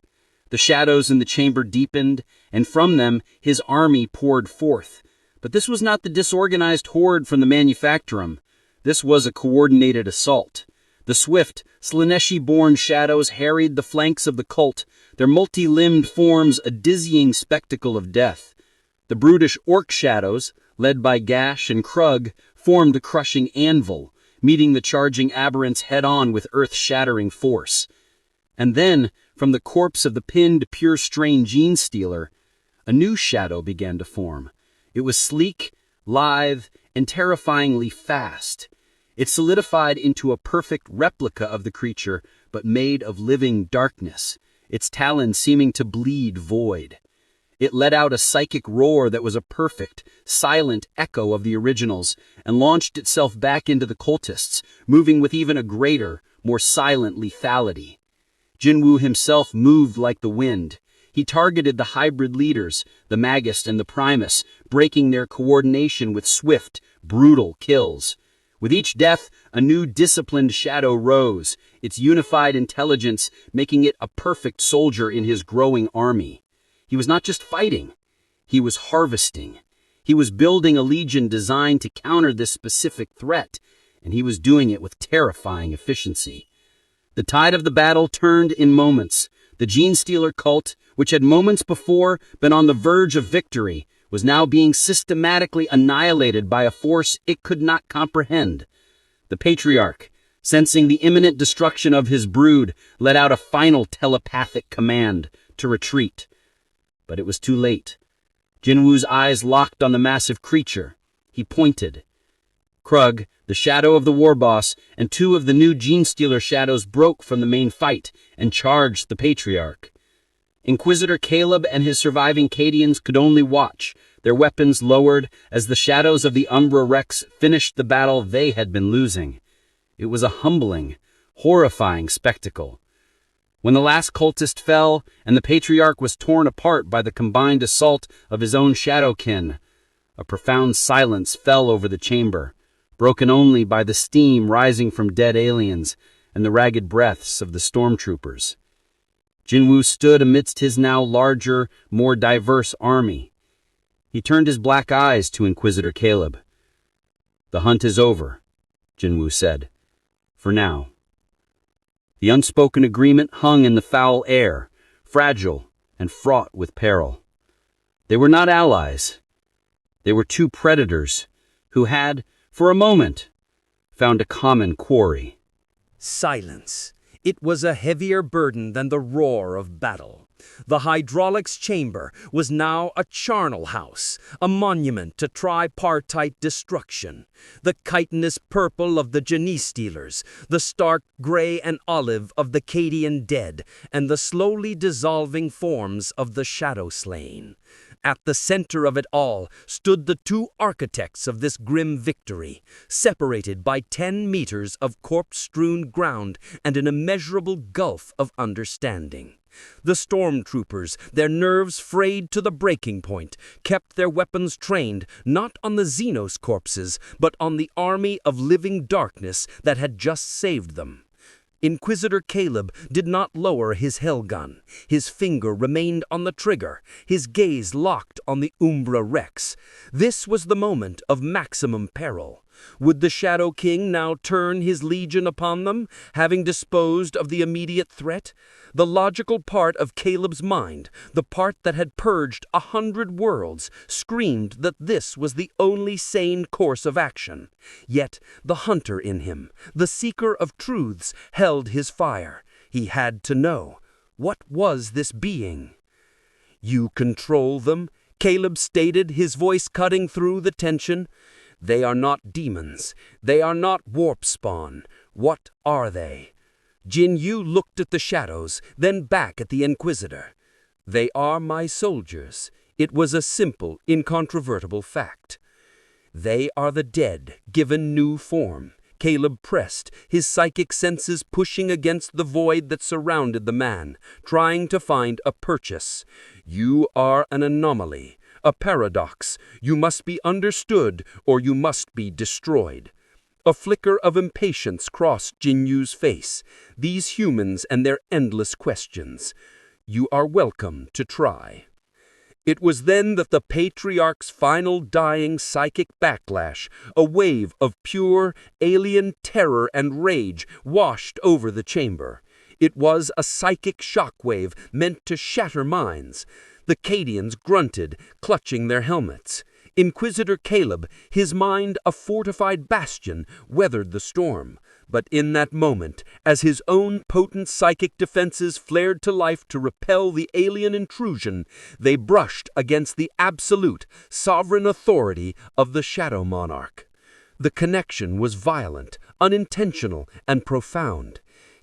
The shadows in the chamber deepened, and from them his army poured forth. But this was not the disorganized horde from the Manufactorum. This was a coordinated assault. The swift, Slaaneshi-born shadows harried the flanks of the cult, their multi-limbed forms a dizzying spectacle of death. The brutish orc shadows, led by Gash and Krug, formed a crushing anvil, meeting the charging aberrants head-on with earth-shattering force. And then, from the corpse of the pinned pure-strain Genestealer, a new shadow began to form. It was sleek, lithe, and terrifyingly fast. It solidified into a perfect replica of the creature, but made of living darkness, its talons seeming to bleed void. It let out a psychic roar that was a perfect, silent echo of the originals, and launched itself back into the cultists, moving with even a greater, more silent lethality. Jin-Woo himself moved like the wind. He targeted the hybrid leaders, the Magist and the Primus, breaking their coordination with swift, brutal kills. With each death, a new disciplined shadow rose, its unified intelligence making it a perfect soldier in his growing army. He was not just fighting, he was harvesting. He was building a legion designed to counter this specific threat, and he was doing it with terrifying efficiency. The tide of the battle turned in moments. The Genestealer cult, which had moments before been on the verge of victory, was now being systematically annihilated by a force it could not comprehend. The Patriarch, sensing the imminent destruction of his brood, let out a final telepathic command to retreat. But it was too late. Jin-Woo's eyes locked on the massive creature. He pointed. Krug, the shadow of the war boss, and two of the new Genestealer shadows broke from the main fight and charged the Patriarch. Inquisitor Caleb and his surviving Cadians could only watch, their weapons lowered as the shadows of the Umbra Rex finished the battle they had been losing. It was a humbling, horrifying spectacle. When the last cultist fell and the Patriarch was torn apart by the combined assault of his own shadowkin, a profound silence fell over the chamber, broken only by the steam rising from dead aliens and the ragged breaths of the stormtroopers. Jin-Woo stood amidst his now larger, more diverse army. He turned his black eyes to Inquisitor Caleb. "The hunt is over," Jin-Woo said. "For now." The unspoken agreement hung in the foul air, fragile and fraught with peril. They were not allies. They were two predators who had, for a moment, found a common quarry. Silence. It was a heavier burden than the roar of battle. The hydraulics chamber was now a charnel house, a monument to tripartite destruction. The chitinous purple of the Genestealers, the stark gray and olive of the Cadian dead, and the slowly dissolving forms of the shadow slain. At the center of it all stood the two architects of this grim victory, separated by 10 meters of corpse-strewn ground and an immeasurable gulf of understanding. The stormtroopers, their nerves frayed to the breaking point, kept their weapons trained not on the Xenos corpses, but on the army of living darkness that had just saved them. Inquisitor Caleb did not lower his hellgun. His finger remained on the trigger, his gaze locked on the Umbra Rex. This was the moment of maximum peril. Would the Shadow King now turn his legion upon them, having disposed of the immediate threat? The logical part of Caleb's mind, the part that had purged 100 worlds, screamed that this was the only sane course of action. Yet the hunter in him, the seeker of truths, held his fire. He had to know. What was this being? "You control them," Caleb stated, his voice cutting through the tension. "They are not demons. They are not warp spawn. What are they?" Jin-Yu looked at the shadows, then back at the Inquisitor. "They are my soldiers." It was a simple, incontrovertible fact. "They are the dead, given new form. Caleb pressed, his psychic senses pushing against the void that surrounded the man, trying to find a purchase. You are an anomaly, a paradox. You must be understood or you must be destroyed. A flicker of impatience crossed Jin-Woo's face. These humans and their endless questions. You are welcome to try. It was then that the Patriarch's final dying psychic backlash, a wave of pure, alien terror and rage, washed over the chamber. It was a psychic shockwave meant to shatter minds. The Cadians grunted, clutching their helmets. Inquisitor Caleb, his mind a fortified bastion, weathered the storm. But in that moment, as his own potent psychic defenses flared to life to repel the alien intrusion, they brushed against the absolute, sovereign authority of the Shadow Monarch. The connection was violent, unintentional, and profound.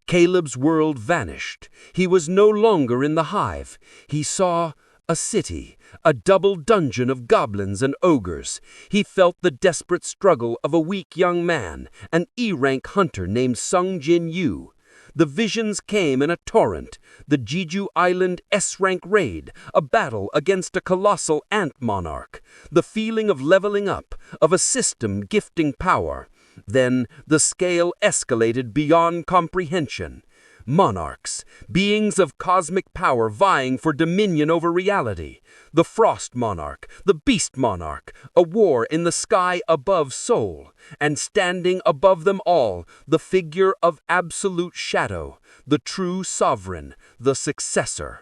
Caleb's world vanished. He was no longer in the hive. He saw a city, a double dungeon of goblins and ogres. He felt the desperate struggle of a weak young man, an E-rank hunter named Sung Jin-Woo. The visions came in a torrent, the Jeju Island S-rank raid, a battle against a colossal ant monarch, the feeling of leveling up, of a system gifting power. Then the scale escalated beyond comprehension. Monarchs, beings of cosmic power vying for dominion over reality. The Frost Monarch, the Beast Monarch, a war in the sky above Seoul. And standing above them all, the figure of absolute shadow, the true sovereign, the successor.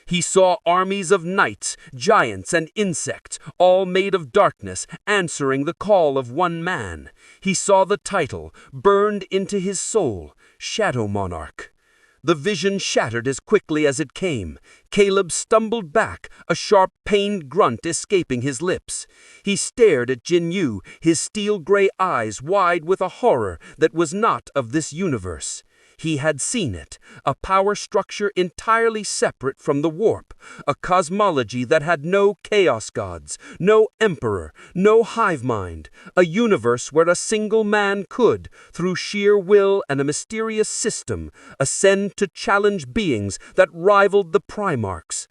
He saw armies of knights, giants, and insects, all made of darkness, answering the call of one man. He saw the title, burned into his soul, Shadow Monarch. The vision shattered as quickly as it came. Caleb stumbled back, a sharp, pained grunt escaping his lips. He stared at Jin-Woo, his steel-gray eyes wide with a horror that was not of this universe. He had seen it, a power structure entirely separate from the warp, a cosmology that had no chaos gods, no emperor, no hive mind, a universe where a single man could, through sheer will and a mysterious system, ascend to challenge beings that rivaled the Primarchs.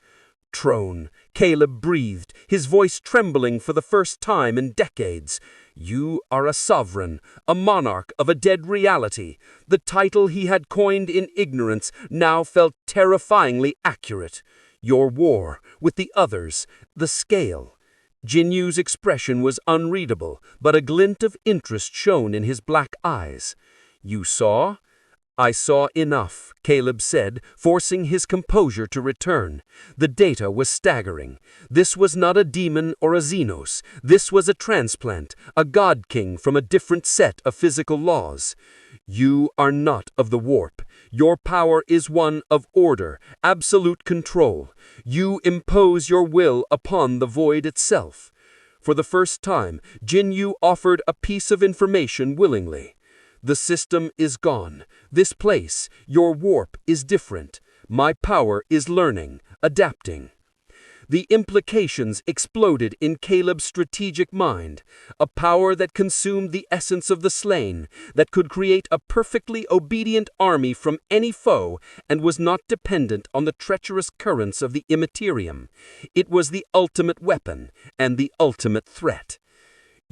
Trone, Caleb breathed, his voice trembling for the first time in decades. You are a sovereign, a monarch of a dead reality. The title he had coined in ignorance now felt terrifyingly accurate. Your war, with the others, the scale. Jin-Woo's expression was unreadable, but a glint of interest shone in his black eyes. You saw? I saw enough, Caleb said, forcing his composure to return. The data was staggering. This was not a demon or a Xenos. This was a transplant, a god-king from a different set of physical laws. You are not of the warp. Your power is one of order, absolute control. You impose your will upon the void itself. For the first time, Jin-Woo offered a piece of information willingly. The system is gone. This place, your warp, is different. My power is learning, adapting. The implications exploded in Caleb's strategic mind, a power that consumed the essence of the slain, that could create a perfectly obedient army from any foe and was not dependent on the treacherous currents of the Imperium. It was the ultimate weapon and the ultimate threat.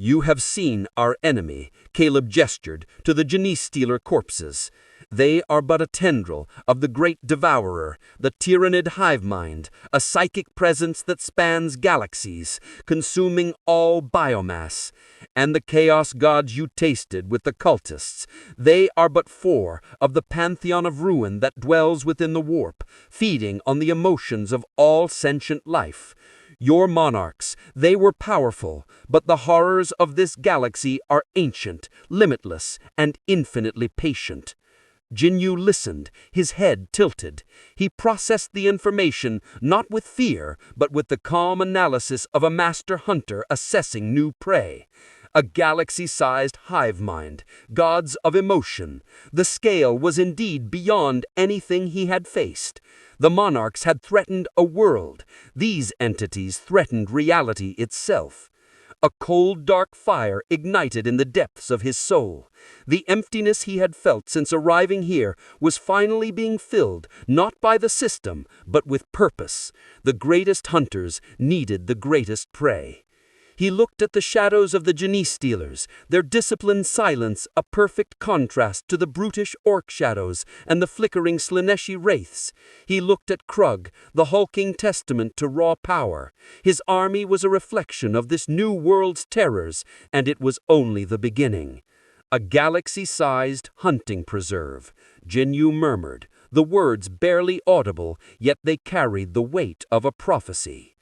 You have seen our enemy, Caleb gestured to the Genestealer corpses. They are but a tendril of the great devourer, the tyrannid hive mind, a psychic presence that spans galaxies, consuming all biomass. And the chaos gods you tasted with the cultists, they are but 4 of the pantheon of ruin that dwells within the warp, feeding on the emotions of all sentient life. Your monarchs, they were powerful, but the horrors of this galaxy are ancient, limitless, and infinitely patient. Jin-Woo listened, his head tilted. He processed the information not with fear, but with the calm analysis of a master hunter assessing new prey. A galaxy-sized hive mind, gods of emotion. The scale was indeed beyond anything he had faced. The monarchs had threatened a world. These entities threatened reality itself. A cold, dark fire ignited in the depths of his soul. The emptiness he had felt since arriving here was finally being filled, not by the system, but with purpose. The greatest hunters needed the greatest prey. He looked at the shadows of the Genii-stealers, their disciplined silence a perfect contrast to the brutish orc shadows and the flickering Slaaneshi wraiths. He looked at Krug, the hulking testament to raw power. His army was a reflection of this new world's terrors, and it was only the beginning. A galaxy-sized hunting preserve, Jin-Woo murmured, the words barely audible, yet they carried the weight of a prophecy.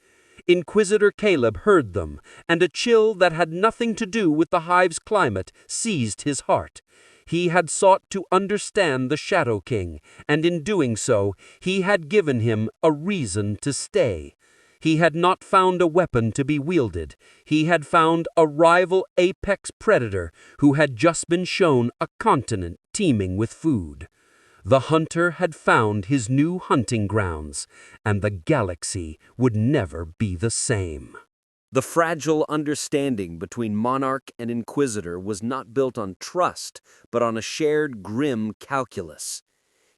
Inquisitor Caleb heard them, and a chill that had nothing to do with the hive's climate seized his heart. He had sought to understand the Shadow King, and in doing so, he had given him a reason to stay. He had not found a weapon to be wielded. He had found a rival apex predator who had just been shown a continent teeming with food. The hunter had found his new hunting grounds, and the galaxy would never be the same. The fragile understanding between monarch and inquisitor was not built on trust, but on a shared grim calculus.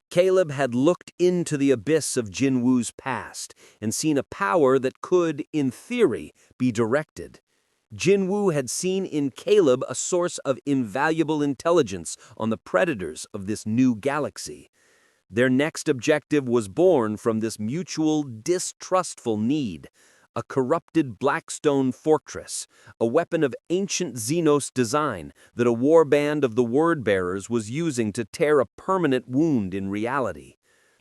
Caleb had looked into the abyss of Jin-Woo's past and seen a power that could, in theory, be directed. Jin-Woo had seen in Caleb a source of invaluable intelligence on the predators of this new galaxy. Their next objective was born from this mutual, distrustful need. A corrupted Blackstone fortress, a weapon of ancient Xenos design that a warband of the Word-bearers was using to tear a permanent wound in reality.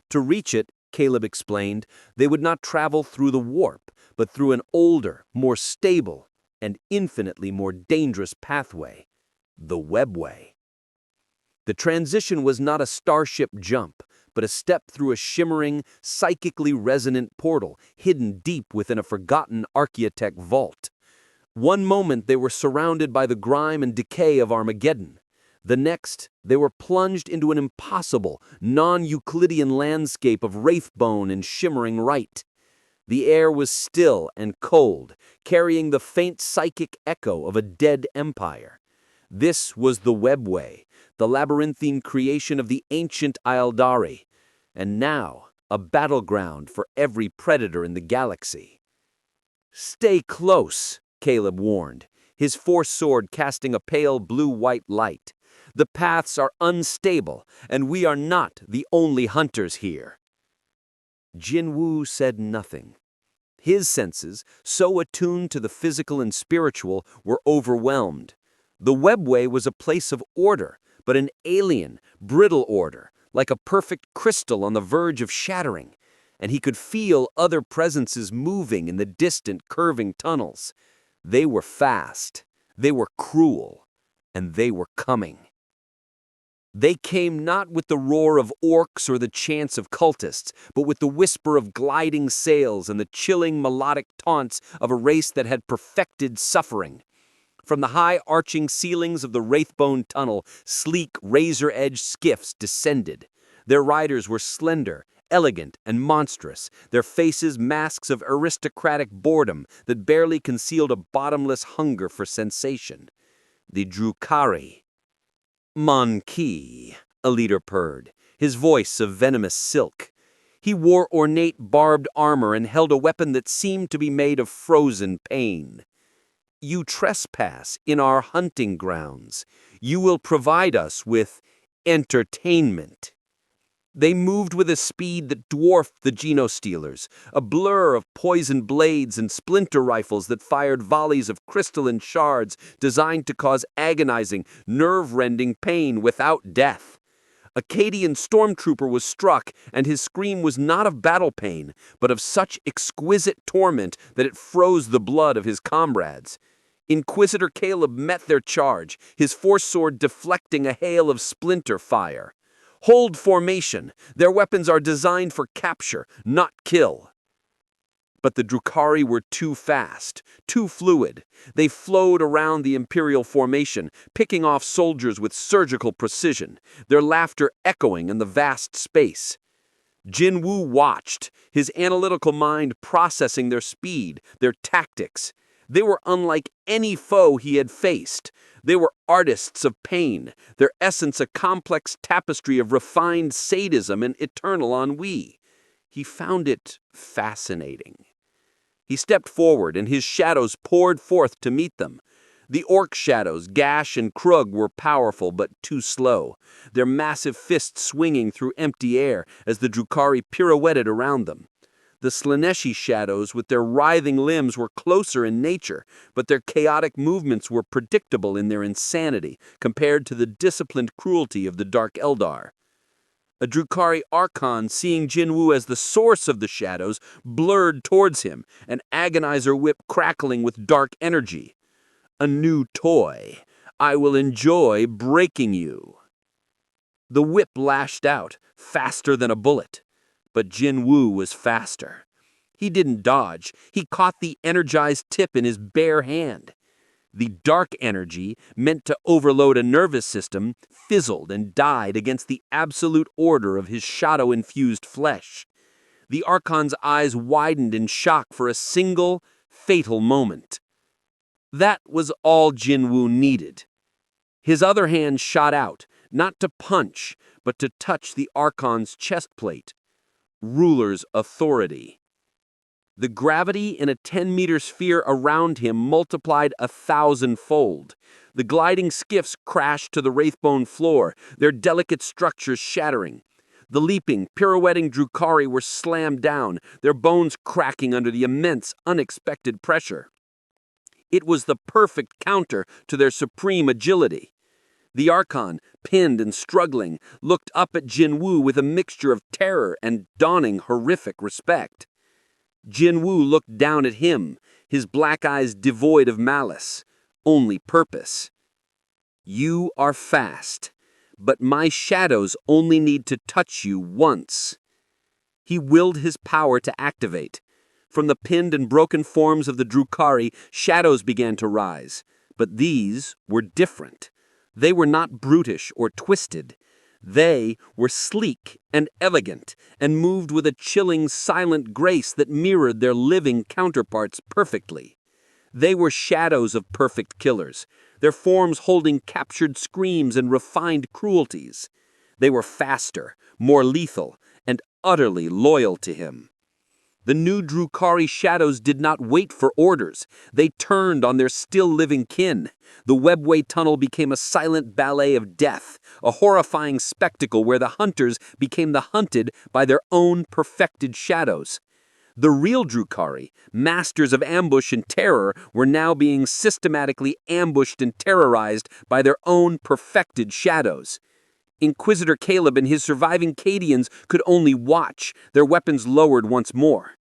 To reach it, Caleb explained, they would not travel through the warp, but through an older, more stable, and infinitely more dangerous pathway, the webway. The transition was not a starship jump, but a step through a shimmering, psychically resonant portal hidden deep within a forgotten archaeotech vault. One moment they were surrounded by the grime and decay of Armageddon. The next, they were plunged into an impossible, non-Euclidean landscape of wraithbone and shimmering rite. The air was still and cold, carrying the faint psychic echo of a dead empire. This was the webway, the labyrinthine creation of the ancient Aeldari, and now a battleground for every predator in the galaxy. "Stay close," Caleb warned, his force sword casting a pale blue-white light. "The paths are unstable, and we are not the only hunters here." Jin-Woo said nothing. His senses, so attuned to the physical and spiritual, were overwhelmed. The webway was a place of order, but an alien, brittle order, like a perfect crystal on the verge of shattering, and he could feel other presences moving in the distant, curving tunnels. They were fast, they were cruel, and they were coming. They came not with the roar of orcs or the chants of cultists, but with the whisper of gliding sails and the chilling melodic taunts of a race that had perfected suffering. From the high arching ceilings of the Wraithbone tunnel, sleek, razor-edged skiffs descended. Their riders were slender, elegant, and monstrous, their faces masks of aristocratic boredom that barely concealed a bottomless hunger for sensation. The Drukhari. "Mon Ki," a leader purred, his voice of venomous silk. He wore ornate barbed armor and held a weapon that seemed to be made of frozen pain. "You trespass in our hunting grounds. You will provide us with entertainment." They moved with a speed that dwarfed the Genii-stealers, a blur of poisoned blades and splinter rifles that fired volleys of crystalline shards designed to cause agonizing, nerve-rending pain without death. A Cadian stormtrooper was struck, and his scream was not of battle pain, but of such exquisite torment that it froze the blood of his comrades. Inquisitor Caleb met their charge, his force sword deflecting a hail of splinter fire. "Hold formation. Their weapons are designed for capture, not kill." But the Drukhari were too fast, too fluid. They flowed around the Imperial formation, picking off soldiers with surgical precision, their laughter echoing in the vast space. Jin-Woo watched, his analytical mind processing their speed, their tactics. They were unlike any foe he had faced. They were artists of pain, their essence a complex tapestry of refined sadism and eternal ennui. He found it fascinating. He stepped forward, and his shadows poured forth to meet them. The orc shadows, Gash and Krug, were powerful but too slow, their massive fists swinging through empty air as the Drukhari pirouetted around them. The Slaaneshi shadows, with their writhing limbs, were closer in nature, but their chaotic movements were predictable in their insanity compared to the disciplined cruelty of the Dark Eldar. A Drukhari Archon, seeing Jin-Woo as the source of the shadows, blurred towards him, an agonizer whip crackling with dark energy. A new toy. I will enjoy breaking you. The whip lashed out, faster than a bullet. But Jin-Woo was faster. He didn't dodge. He caught the energized tip in his bare hand. The dark energy, meant to overload a nervous system, fizzled and died against the absolute order of his shadow-infused flesh. The Archon's eyes widened in shock for a single, fatal moment. That was all Jin-Woo needed. His other hand shot out, not to punch, but to touch the Archon's chest plate. Ruler's authority. The gravity in a 10-meter sphere around him multiplied 1,000-fold. The gliding skiffs crashed to the wraithbone floor, their delicate structures shattering. The leaping, pirouetting Drukhari were slammed down, their bones cracking under the immense, unexpected pressure. It was the perfect counter to their supreme agility. The Archon, pinned and struggling, looked up at Jin-Woo with a mixture of terror and dawning horrific respect. Jin-Woo looked down at him, his black eyes devoid of malice, only purpose. You are fast, but my shadows only need to touch you once. He willed his power to activate. From the pinned and broken forms of the Drukhari, shadows began to rise, but these were different. They were not brutish or twisted. They were sleek and elegant, and moved with a chilling, silent grace that mirrored their living counterparts perfectly. They were shadows of perfect killers, their forms holding captured screams and refined cruelties. They were faster, more lethal, and utterly loyal to him. The new Drukhari shadows did not wait for orders. They turned on their still-living kin. The webway tunnel became a silent ballet of death, a horrifying spectacle where the hunters became the hunted by their own perfected shadows. The real Drukhari, masters of ambush and terror, were now being systematically ambushed and terrorized by their own perfected shadows. Inquisitor Caleb and his surviving Cadians could only watch, their weapons lowered once more.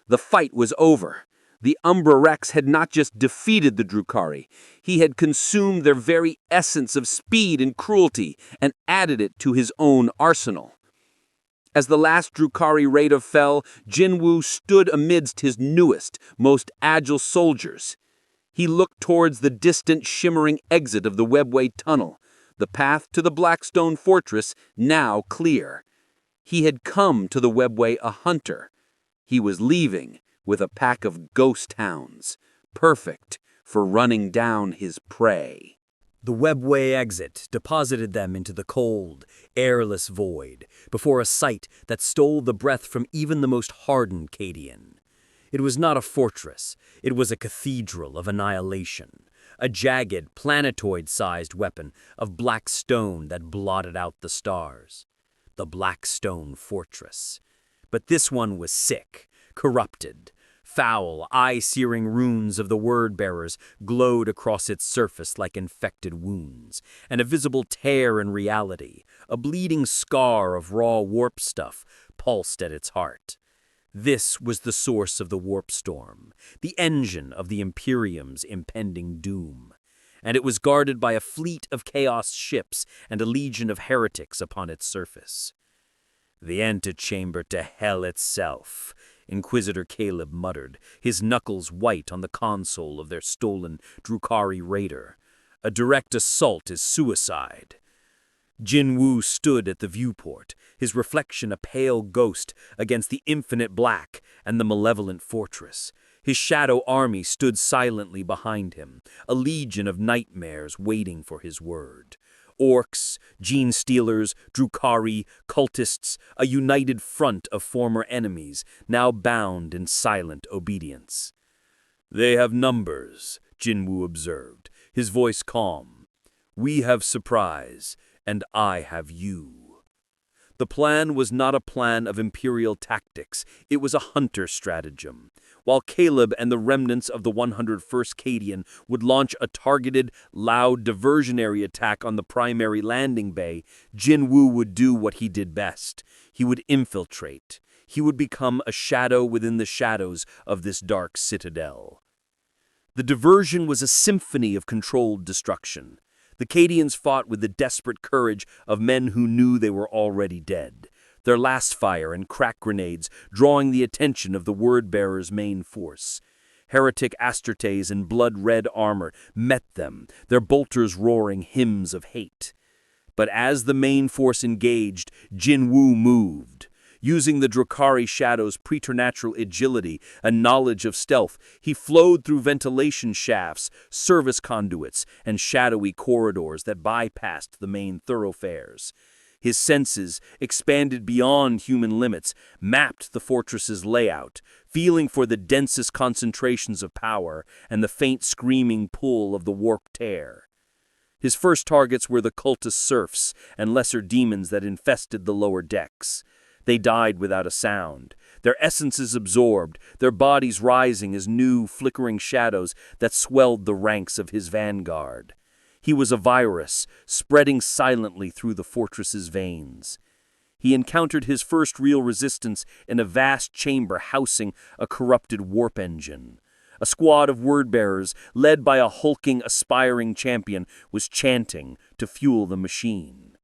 The fight was over. The Umbra Rex had not just defeated the Drukhari, he had consumed their very essence of speed and cruelty and added it to his own arsenal. As the last Drukhari raider fell, Jin-Woo stood amidst his newest, most agile soldiers. He looked towards the distant, shimmering exit of the webway tunnel, the path to the Blackstone Fortress now clear. He had come to the webway a hunter. He was leaving with a pack of ghost hounds, perfect for running down his prey. The webway exit deposited them into the cold, airless void, before a sight that stole the breath from even the most hardened Cadian. It was not a fortress, it was a cathedral of annihilation, a jagged, planetoid-sized weapon of black stone that blotted out the stars. The Blackstone Fortress. But this one was sick, corrupted. Foul, eye-searing runes of the word-bearers glowed across its surface like infected wounds, and a visible tear in reality, a bleeding scar of raw warp stuff, pulsed at its heart. This was the source of the warp storm, the engine of the Imperium's impending doom, and it was guarded by a fleet of chaos ships and a legion of heretics upon its surface. The antechamber to hell itself, Inquisitor Caleb muttered, his knuckles white on the console of their stolen Drukhari raider. A direct assault is suicide. Jin-Woo stood at the viewport, his reflection a pale ghost against the infinite black and the malevolent fortress. His shadow army stood silently behind him, a legion of nightmares waiting for his word. Orcs, gene-stealers, Drukhari, cultists, a united front of former enemies, now bound in silent obedience. "They have numbers," Jin-Woo observed, his voice calm. "We have surprise, and I have you." The plan was not a plan of imperial tactics, it was a hunter stratagem. While Caleb and the remnants of the 101st Cadian would launch a targeted, loud diversionary attack on the primary landing bay, Jin-Woo would do what he did best. He would infiltrate. He would become a shadow within the shadows of this dark citadel. The diversion was a symphony of controlled destruction. The Cadians fought with the desperate courage of men who knew they were already dead, their last fire and crack grenades drawing the attention of the word-bearers' main force. Heretic Astartes in blood-red armor met them, their bolters roaring hymns of hate. But as the main force engaged, Jin-Woo moved. Using the Drukhari Shadow's preternatural agility and knowledge of stealth, he flowed through ventilation shafts, service conduits, and shadowy corridors that bypassed the main thoroughfares. His senses, expanded beyond human limits, mapped the fortress's layout, feeling for the densest concentrations of power and the faint screaming pull of the warped air. His first targets were the cultist serfs and lesser demons that infested the lower decks. They died without a sound, their essences absorbed, their bodies rising as new, flickering shadows that swelled the ranks of his vanguard. He was a virus, spreading silently through the fortress's veins. He encountered his first real resistance in a vast chamber housing a corrupted warp engine. A squad of word-bearers, led by a hulking, aspiring champion, was chanting to fuel the machine.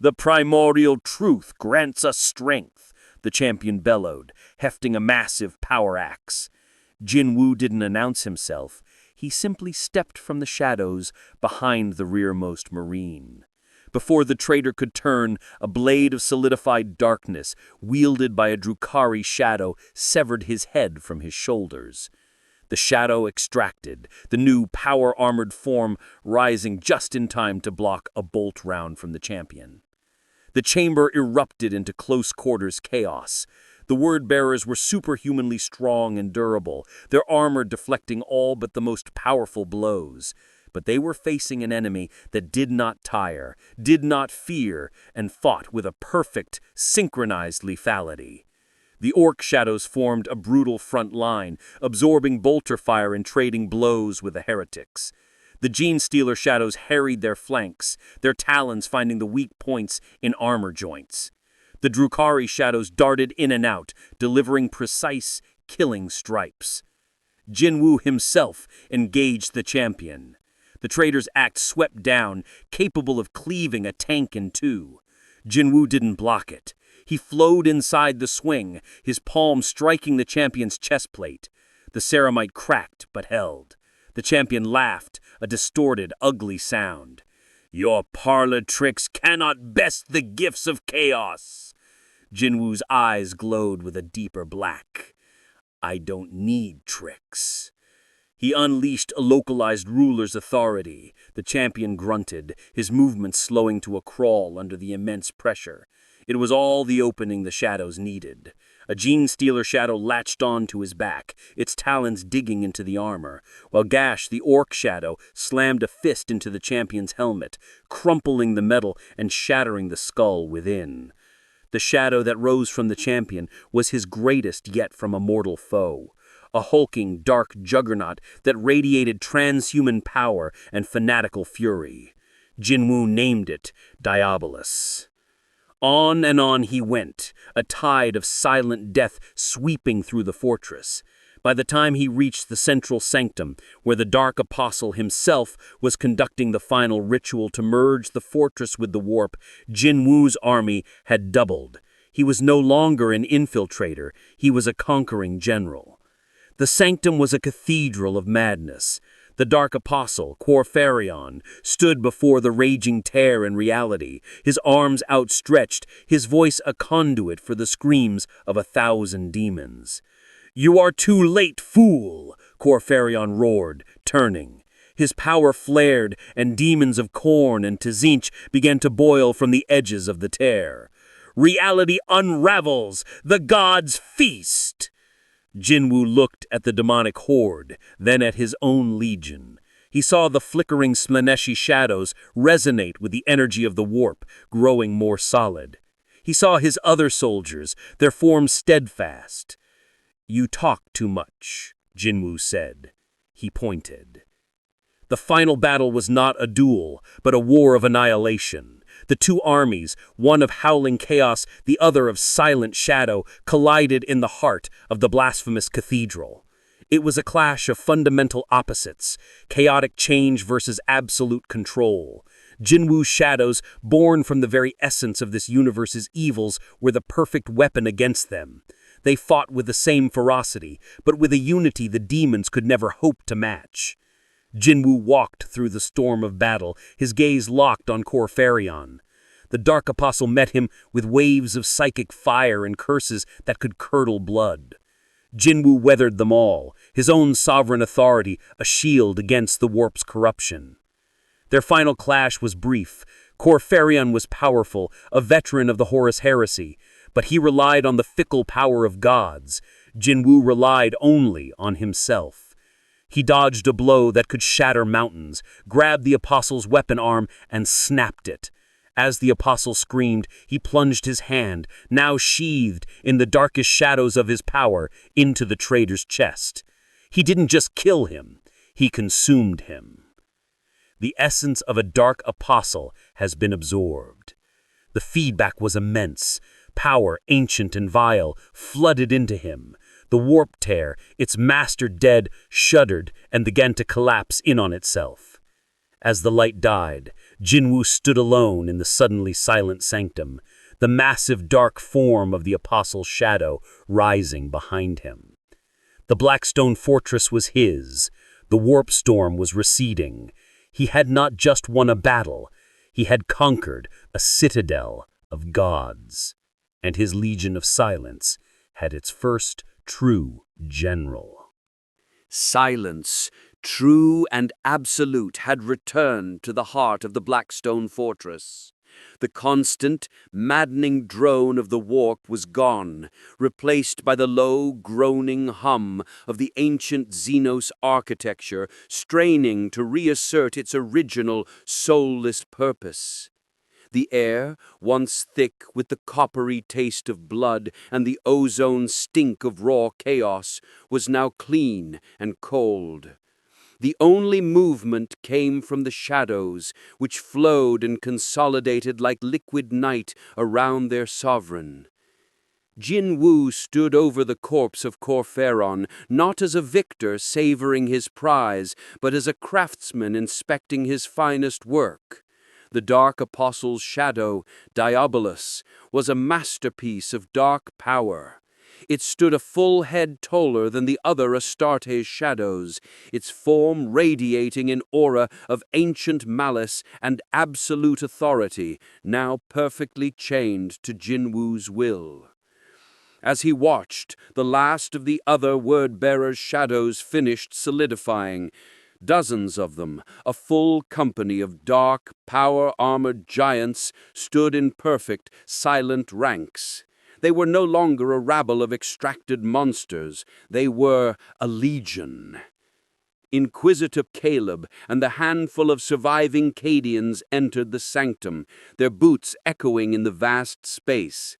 "The primordial truth grants us strength," the champion bellowed, hefting a massive power axe. Jin-Woo didn't announce himself. He simply stepped from the shadows behind the rearmost marine. Before the traitor could turn, a blade of solidified darkness, wielded by a Drukhari shadow, severed his head from his shoulders. The shadow extracted, the new power-armored form rising just in time to block a bolt round from the champion. The chamber erupted into close-quarters chaos. The word-bearers were superhumanly strong and durable, their armor deflecting all but the most powerful blows. But they were facing an enemy that did not tire, did not fear, and fought with a perfect, synchronized lethality. The orc shadows formed a brutal front line, absorbing bolter fire and trading blows with the heretics. The gene-stealer shadows harried their flanks, their talons finding the weak points in armor joints. The Drukhari shadows darted in and out, delivering precise, killing stripes. Jin-Woo himself engaged the champion. The traitor's axe swept down, capable of cleaving a tank in two. Jin-Woo didn't block it. He flowed inside the swing, his palm striking the champion's chestplate. The ceramite cracked but held. The champion laughed, a distorted, ugly sound. "Your parlor tricks cannot best the gifts of chaos." Jin-Woo's eyes glowed with a deeper black. "I don't need tricks." He unleashed a localized ruler's authority. The champion grunted, his movements slowing to a crawl under the immense pressure. It was all the opening the shadows needed. A gene-stealer shadow latched on to his back, its talons digging into the armor, while Gash, the orc shadow, slammed a fist into the champion's helmet, crumpling the metal and shattering the skull within. The shadow that rose from the champion was his greatest yet from a mortal foe, a hulking, dark juggernaut that radiated transhuman power and fanatical fury. Jin-Woo named it Diabolus. On and on he went, a tide of silent death sweeping through the fortress. By the time he reached the central sanctum, where the Dark Apostle himself was conducting the final ritual to merge the fortress with the warp, Jin-Woo's army had doubled. He was no longer an infiltrator, he was a conquering general. The sanctum was a cathedral of madness. The Dark Apostle, Khorne, stood before the raging tear in reality, his arms outstretched, his voice a conduit for the screams of 1,000 demons. "You are too late, fool!" Khorne roared, turning. His power flared, and demons of Khorne and Tzeentch began to boil from the edges of the tear. "Reality unravels! The gods feast!" Jin-Woo looked at the demonic horde, then at his own legion. He saw the flickering Slaaneshi shadows resonate with the energy of the warp, growing more solid. He saw his other soldiers, their forms steadfast. "You talk too much," Jin-Woo said. He pointed. The final battle was not a duel, but a war of annihilation. The two armies, one of howling chaos, the other of silent shadow, collided in the heart of the blasphemous cathedral. It was a clash of fundamental opposites, chaotic change versus absolute control. Jin-Woo's shadows, born from the very essence of this universe's evils, were the perfect weapon against them. They fought with the same ferocity, but with a unity the demons could never hope to match. Jin-Woo walked through the storm of battle, his gaze locked on Khorne. The Dark Apostle met him with waves of psychic fire and curses that could curdle blood. Jin-Woo weathered them all, his own sovereign authority a shield against the warp's corruption. Their final clash was brief. Khorne was powerful, a veteran of the Horus heresy, but he relied on the fickle power of gods. Jin-Woo relied only on himself. He dodged a blow that could shatter mountains, grabbed the apostle's weapon arm, and snapped it. As the apostle screamed, he plunged his hand, now sheathed in the darkest shadows of his power, into the traitor's chest. He didn't just kill him, he consumed him. The essence of a dark apostle has been absorbed. The feedback was immense. Power, ancient and vile, flooded into him. The warp tear, its master dead, shuddered and began to collapse in on itself. As the light died, Jin-Woo stood alone in the suddenly silent sanctum, the massive dark form of the apostle's shadow rising behind him. The Blackstone fortress was his. The warp storm was receding. He had not just won a battle, he had conquered a citadel of gods. And his legion of silence had its first true general. Silence, true and absolute, had returned to the heart of the Blackstone fortress. The constant, maddening drone of the warp was gone, replaced by the low, groaning hum of the ancient Xenos architecture, straining to reassert its original, soulless purpose. The air, once thick with the coppery taste of blood and the ozone stink of raw chaos, was now clean and cold. The only movement came from the shadows, which flowed and consolidated like liquid night around their sovereign. Jin-Woo stood over the corpse of Khorne, not as a victor savoring his prize, but as a craftsman inspecting his finest work. The Dark Apostle's shadow, Diabolus, was a masterpiece of dark power. It stood a full head taller than the other Astarte's shadows, its form radiating an aura of ancient malice and absolute authority, now perfectly chained to Jin-Woo's will. As he watched, the last of the other word-bearer's shadows finished solidifying. Dozens of them, a full company of dark, power-armored giants, stood in perfect, silent ranks. They were no longer a rabble of extracted monsters. They were a legion. Inquisitor Caleb and the handful of surviving Cadians entered the sanctum, their boots echoing in the vast space.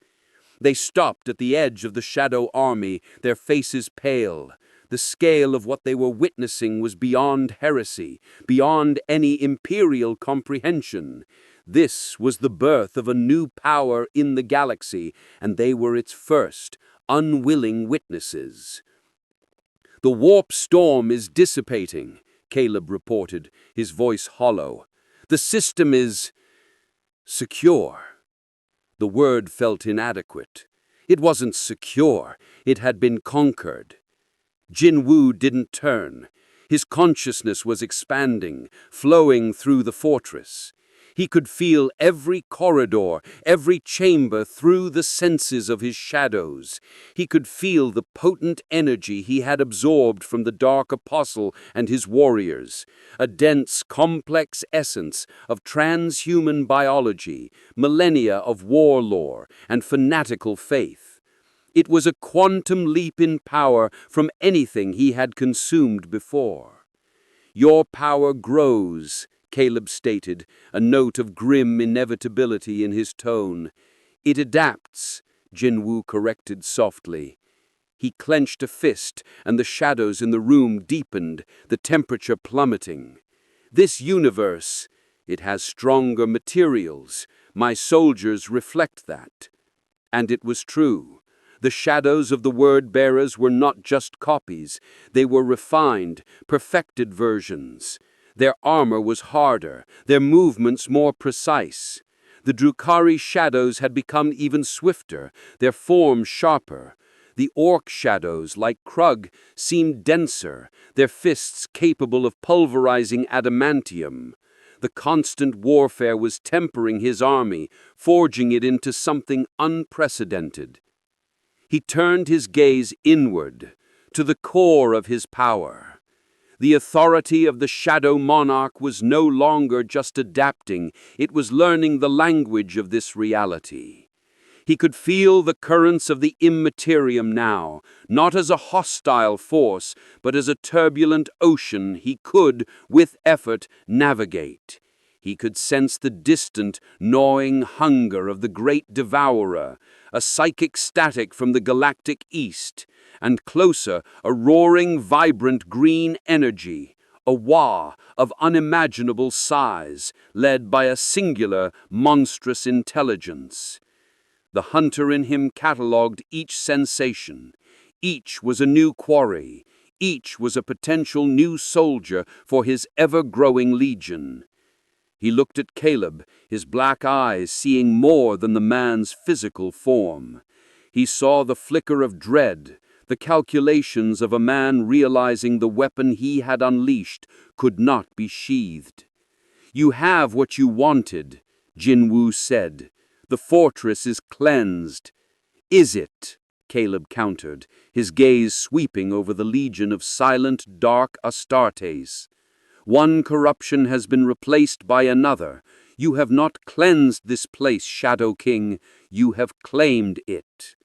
They stopped at the edge of the shadow army, their faces pale. The scale of what they were witnessing was beyond heresy, beyond any imperial comprehension. This was the birth of a new power in the galaxy, and they were its first, unwilling witnesses. "The warp storm is dissipating," Caleb reported, his voice hollow. "The system is secure." The word felt inadequate. It wasn't secure, it had been conquered. Jin-Woo didn't turn. His consciousness was expanding, flowing through the fortress. He could feel every corridor, every chamber through the senses of his shadows. He could feel the potent energy he had absorbed from the Dark Apostle and his warriors, a dense, complex essence of transhuman biology, millennia of war lore, and fanatical faith. It was a quantum leap in power from anything he had consumed before. "Your power grows," Caleb stated, a note of grim inevitability in his tone. "It adapts," Jin-Woo corrected softly. He clenched a fist, and the shadows in the room deepened, the temperature plummeting. "This universe, it has stronger materials. My soldiers reflect that." And it was true. The shadows of the word-bearers were not just copies. They were refined, perfected versions. Their armor was harder, their movements more precise. The Drukhari shadows had become even swifter, their forms sharper. The orc shadows, like Krug, seemed denser, their fists capable of pulverizing adamantium. The constant warfare was tempering his army, forging it into something unprecedented. He turned his gaze inward, to the core of his power. The authority of the Shadow Monarch was no longer just adapting, it was learning the language of this reality. He could feel the currents of the Imperium now, not as a hostile force, but as a turbulent ocean he could, with effort, navigate. He could sense the distant, gnawing hunger of the great devourer, a psychic static from the galactic east, and closer, a roaring, vibrant green energy, a Wa of unimaginable size, led by a singular, monstrous intelligence. The hunter in him catalogued each sensation. Each was a new quarry. Each was a potential new soldier for his ever-growing legion. He looked at Caleb, his black eyes seeing more than the man's physical form. He saw the flicker of dread, the calculations of a man realizing the weapon he had unleashed could not be sheathed. "You have what you wanted," Jin-Woo said. "The fortress is cleansed." "Is it?" Caleb countered, his gaze sweeping over the legion of silent, dark Astartes. "One corruption has been replaced by another. You have not cleansed this place, Shadow King. You have claimed it."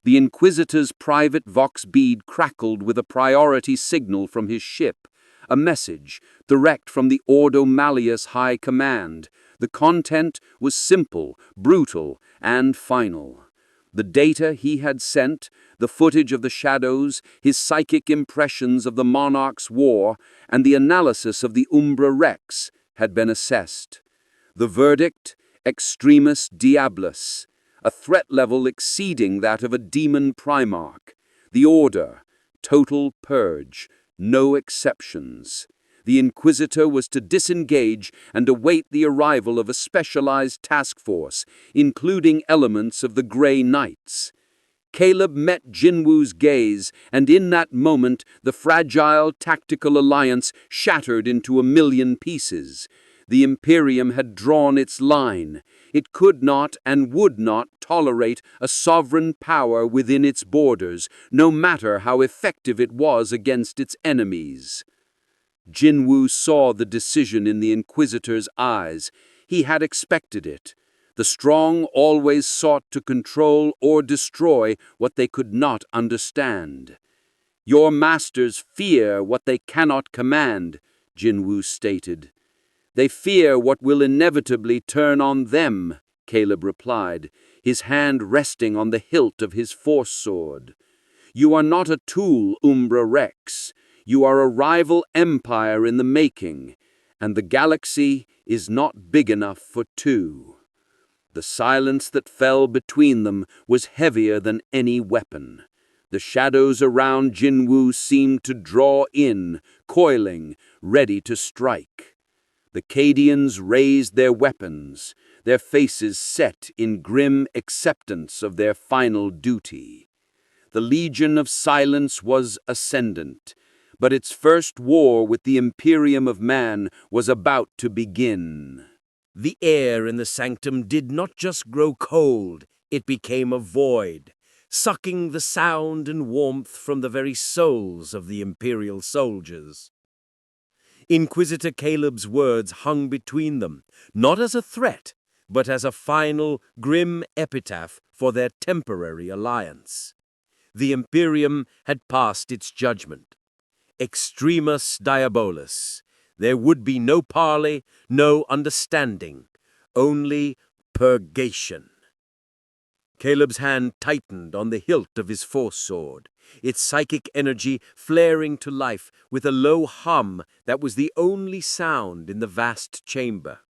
The Inquisitor's private vox bead crackled with a priority signal from his ship, a message, direct from the Ordo Malleus High Command. The content was simple, brutal, and final. The data he had sent, the footage of the shadows, his psychic impressions of the monarch's war, and the analysis of the Umbra Rex had been assessed. The verdict, extremis diabolus, a threat level exceeding that of a demon primarch. The order, total purge, no exceptions. The Inquisitor was to disengage and await the arrival of a specialized task force, including elements of the Grey Knights. Caleb met Jin-Woo's gaze, and in that moment the fragile tactical alliance shattered into a million pieces. The Imperium had drawn its line. It could not and would not tolerate a sovereign power within its borders, no matter how effective it was against its enemies. Jin-Woo saw the decision in the Inquisitor's eyes. He had expected it. The strong always sought to control or destroy what they could not understand. "Your masters fear what they cannot command," Jin-Woo stated. "They fear what will inevitably turn on them," Caleb replied, his hand resting on the hilt of his force sword. "You are not a tool, Umbra Rex. You are a rival empire in the making, and the galaxy is not big enough for two." The silence that fell between them was heavier than any weapon. The shadows around Jin-Woo seemed to draw in, coiling, ready to strike. The Cadians raised their weapons, their faces set in grim acceptance of their final duty. The Legion of Silence was ascendant, but its first war with the Imperium of Man was about to begin. The air in the sanctum did not just grow cold, it became a void, sucking the sound and warmth from the very souls of the Imperial soldiers. Inquisitor Caleb's words hung between them, not as a threat, but as a final, grim epitaph for their temporary alliance. The Imperium had passed its judgment. Extremus diabolus. There would be no parley, no understanding, only purgation. Caleb's hand tightened on the hilt of his force sword, its psychic energy flaring to life with a low hum that was the only sound in the vast chamber.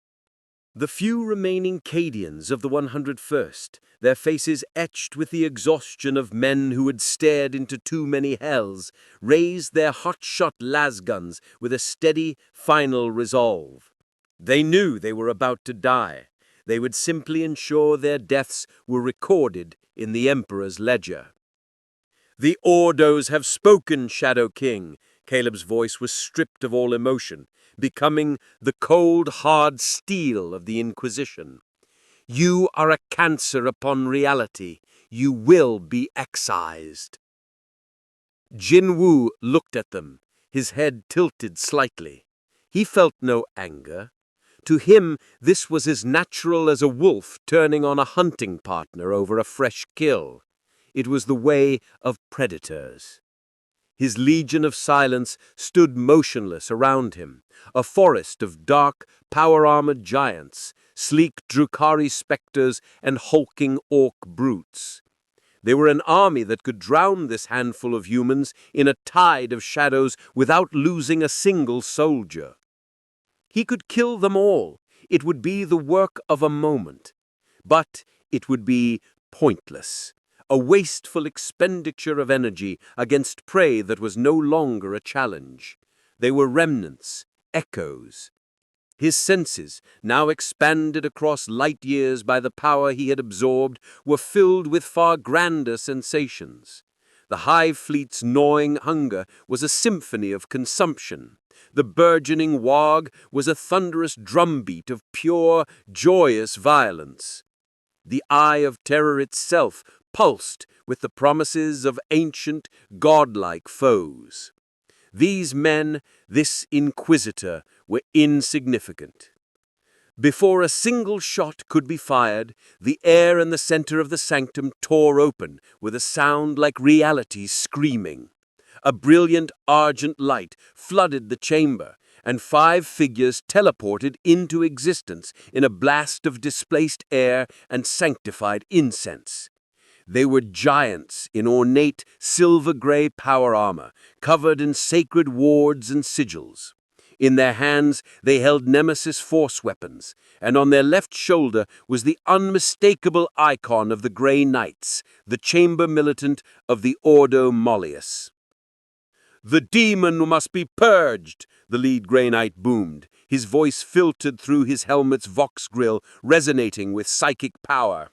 The few remaining Cadians of the 101st, their faces etched with the exhaustion of men who had stared into too many hells, raised their hot-shot lasguns with a steady, final resolve. They knew they were about to die. They would simply ensure their deaths were recorded in the Emperor's ledger. "The Ordos have spoken, Shadow King." Caleb's voice was stripped of all emotion, becoming the cold, hard steel of the Inquisition. "You are a cancer upon reality. You will be excised." Jin-Woo looked at them, his head tilted slightly. He felt no anger. To him, this was as natural as a wolf turning on a hunting partner over a fresh kill. It was the way of predators. His legion of silence stood motionless around him, a forest of dark, power-armored giants, sleek Drukhari specters, and hulking orc brutes. They were an army that could drown this handful of humans in a tide of shadows without losing a single soldier. He could kill them all. It would be the work of a moment. But it would be pointless, a wasteful expenditure of energy against prey that was no longer a challenge. They were remnants, echoes. His senses, now expanded across light years by the power he had absorbed, were filled with far grander sensations. The Hive Fleet's gnawing hunger was a symphony of consumption. The burgeoning Warg was a thunderous drumbeat of pure, joyous violence. The Eye of Terror itself pulsed with the promises of ancient, godlike foes. These men, this Inquisitor, were insignificant. Before a single shot could be fired, the air in the center of the sanctum tore open with a sound like reality screaming. A brilliant argent light flooded the chamber, and 5 figures teleported into existence in a blast of displaced air and sanctified incense. They were giants in ornate silver-gray power armor, covered in sacred wards and sigils. In their hands they held Nemesis force weapons, and on their left shoulder was the unmistakable icon of the Grey Knights, the chamber militant of the Ordo Mollius. "The demon must be purged," the lead Grey Knight boomed, his voice filtered through his helmet's vox grill, resonating with psychic power.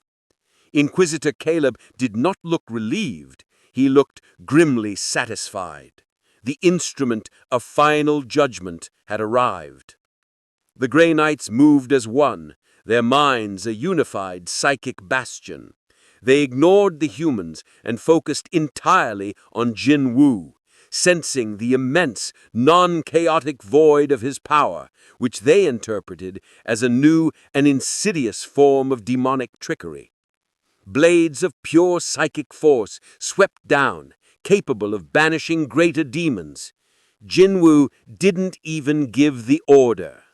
Inquisitor Caleb did not look relieved. He looked grimly satisfied. The instrument of final judgment had arrived. The Grey Knights moved as one, their minds a unified psychic bastion. They ignored the humans and focused entirely on Jin-Woo, sensing the immense, non-chaotic void of his power, which they interpreted as a new and insidious form of demonic trickery. Blades of pure psychic force swept down, capable of banishing greater demons. Jin-Woo didn't even give the order.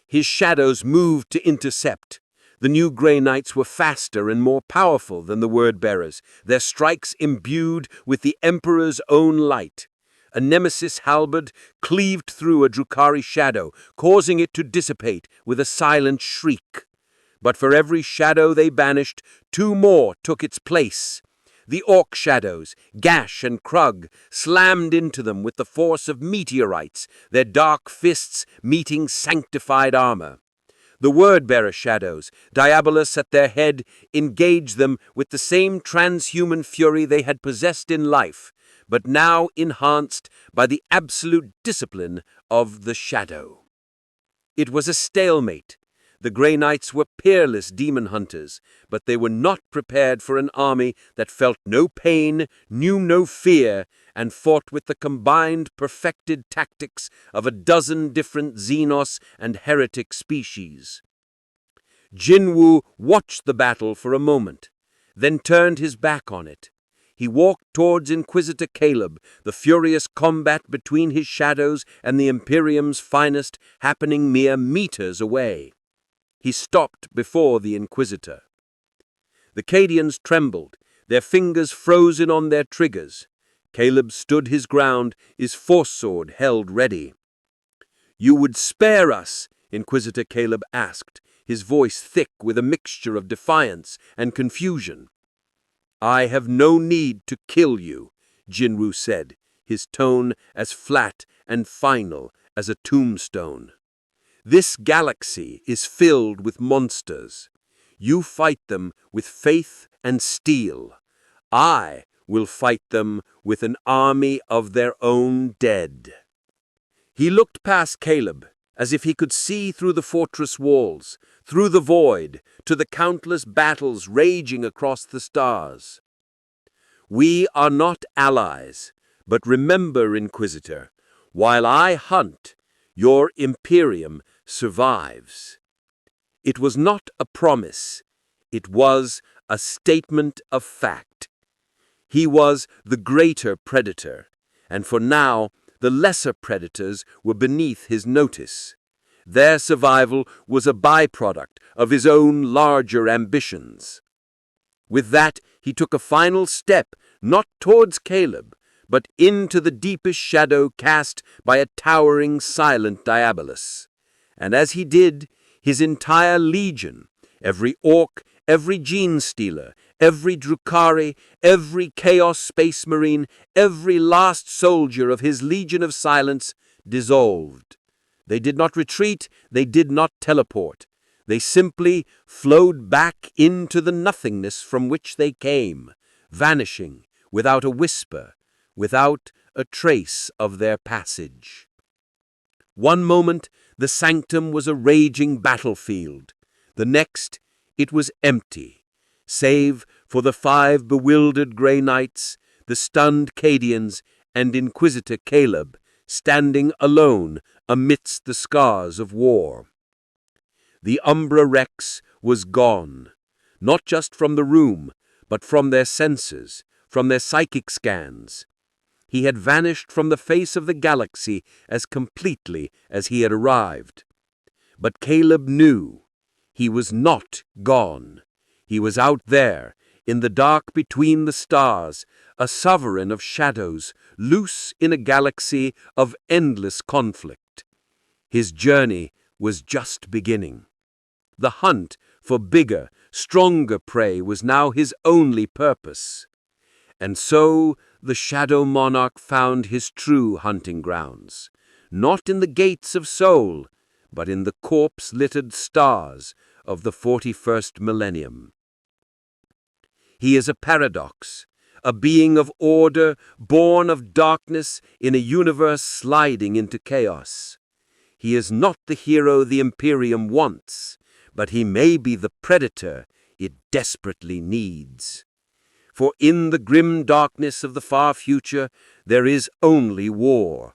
His shadows moved to intercept. The new Grey Knights were faster and more powerful than the word-bearers, their strikes imbued with the Emperor's own light. A Nemesis halberd cleaved through a Drukhari shadow, causing it to dissipate with a silent shriek. But for every shadow they banished, 2 more took its place. The orc shadows, Gash and Krug, slammed into them with the force of meteorites, their dark fists meeting sanctified armor. The word-bearer shadows, Diabolus at their head, engaged them with the same transhuman fury they had possessed in life, but now enhanced by the absolute discipline of the shadow. It was a stalemate. The Grey Knights were peerless demon hunters, but they were not prepared for an army that felt no pain, knew no fear, and fought with the combined perfected tactics of a dozen different Xenos and heretic species. Jin-Woo watched the battle for a moment, then turned his back on it. He walked towards Inquisitor Caleb, the furious combat between his shadows and the Imperium's finest happening mere meters away. He stopped before the Inquisitor. The Cadians trembled, their fingers frozen on their triggers. Caleb stood his ground, his force sword held ready. "You would spare us?" Inquisitor Caleb asked, his voice thick with a mixture of defiance and confusion. "I have no need to kill you," Jin-Woo said, his tone as flat and final as a tombstone. "This galaxy is filled with monsters. You fight them with faith and steel. I will fight them with an army of their own dead." He looked past Caleb, as if he could see through the fortress walls, through the void, to the countless battles raging across the stars. "We are not allies, but remember, Inquisitor, while I hunt, your Imperium survives." It was not a promise, it was a statement of fact. He was the greater predator, and for now, the lesser predators were beneath his notice. Their survival was a byproduct of his own larger ambitions. With that, he took a final step, not towards Caleb, but into the deepest shadow cast by a towering, silent Diabolus. And as he did, his entire legion, every Orc, every Gene-Stealer, every Drukhari, every Chaos Space Marine, every last soldier of his Legion of Silence, dissolved. They did not retreat, they did not teleport. They simply flowed back into the nothingness from which they came, vanishing without a whisper, without a trace of their passage. One moment, the sanctum was a raging battlefield. The next, it was empty, save for the 5 bewildered Grey Knights, the stunned Cadians, and Inquisitor Caleb, standing alone amidst the scars of war. The Umbra Rex was gone, not just from the room, but from their senses, from their psychic scans. He had vanished from the face of the galaxy as completely as he had arrived. But Caleb knew he was not gone. He was out there, in the dark between the stars, a sovereign of shadows, loose in a galaxy of endless conflict. His journey was just beginning. The hunt for bigger, stronger prey was now his only purpose. And so the Shadow Monarch found his true hunting grounds, not in the gates of Sol, but in the corpse-littered stars of the 41st Millennium. He is a paradox, a being of order, born of darkness in a universe sliding into chaos. He is not the hero the Imperium wants, but he may be the predator it desperately needs. For in the grim darkness of the far future, there is only war.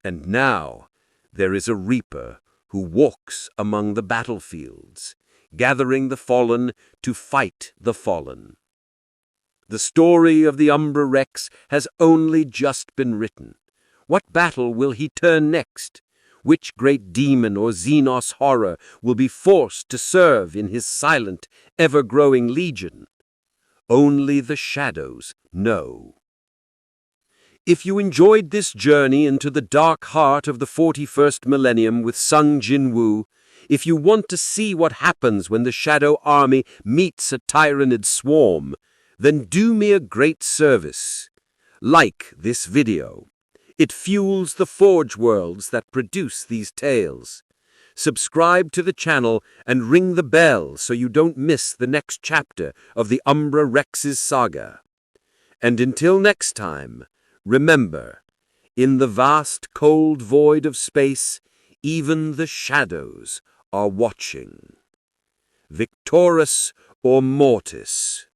And now there is a Reaper who walks among the battlefields, gathering the fallen to fight the fallen. The story of the Umbra Rex has only just been written. What battle will he turn next? Which great demon or Xenos horror will be forced to serve in his silent, ever-growing legion? Only the shadows know. If you enjoyed this journey into the dark heart of the 41st Millennium with Sung Jin-Woo, if you want to see what happens when the Shadow Army meets a tyrannid swarm, then do me a great service. Like this video. It fuels the Forge worlds that produce these tales. Subscribe to the channel and ring the bell so you don't miss the next chapter of the Umbra Rex's saga. And until next time, remember, in the vast cold void of space, even the shadows are watching. victorus or mortis.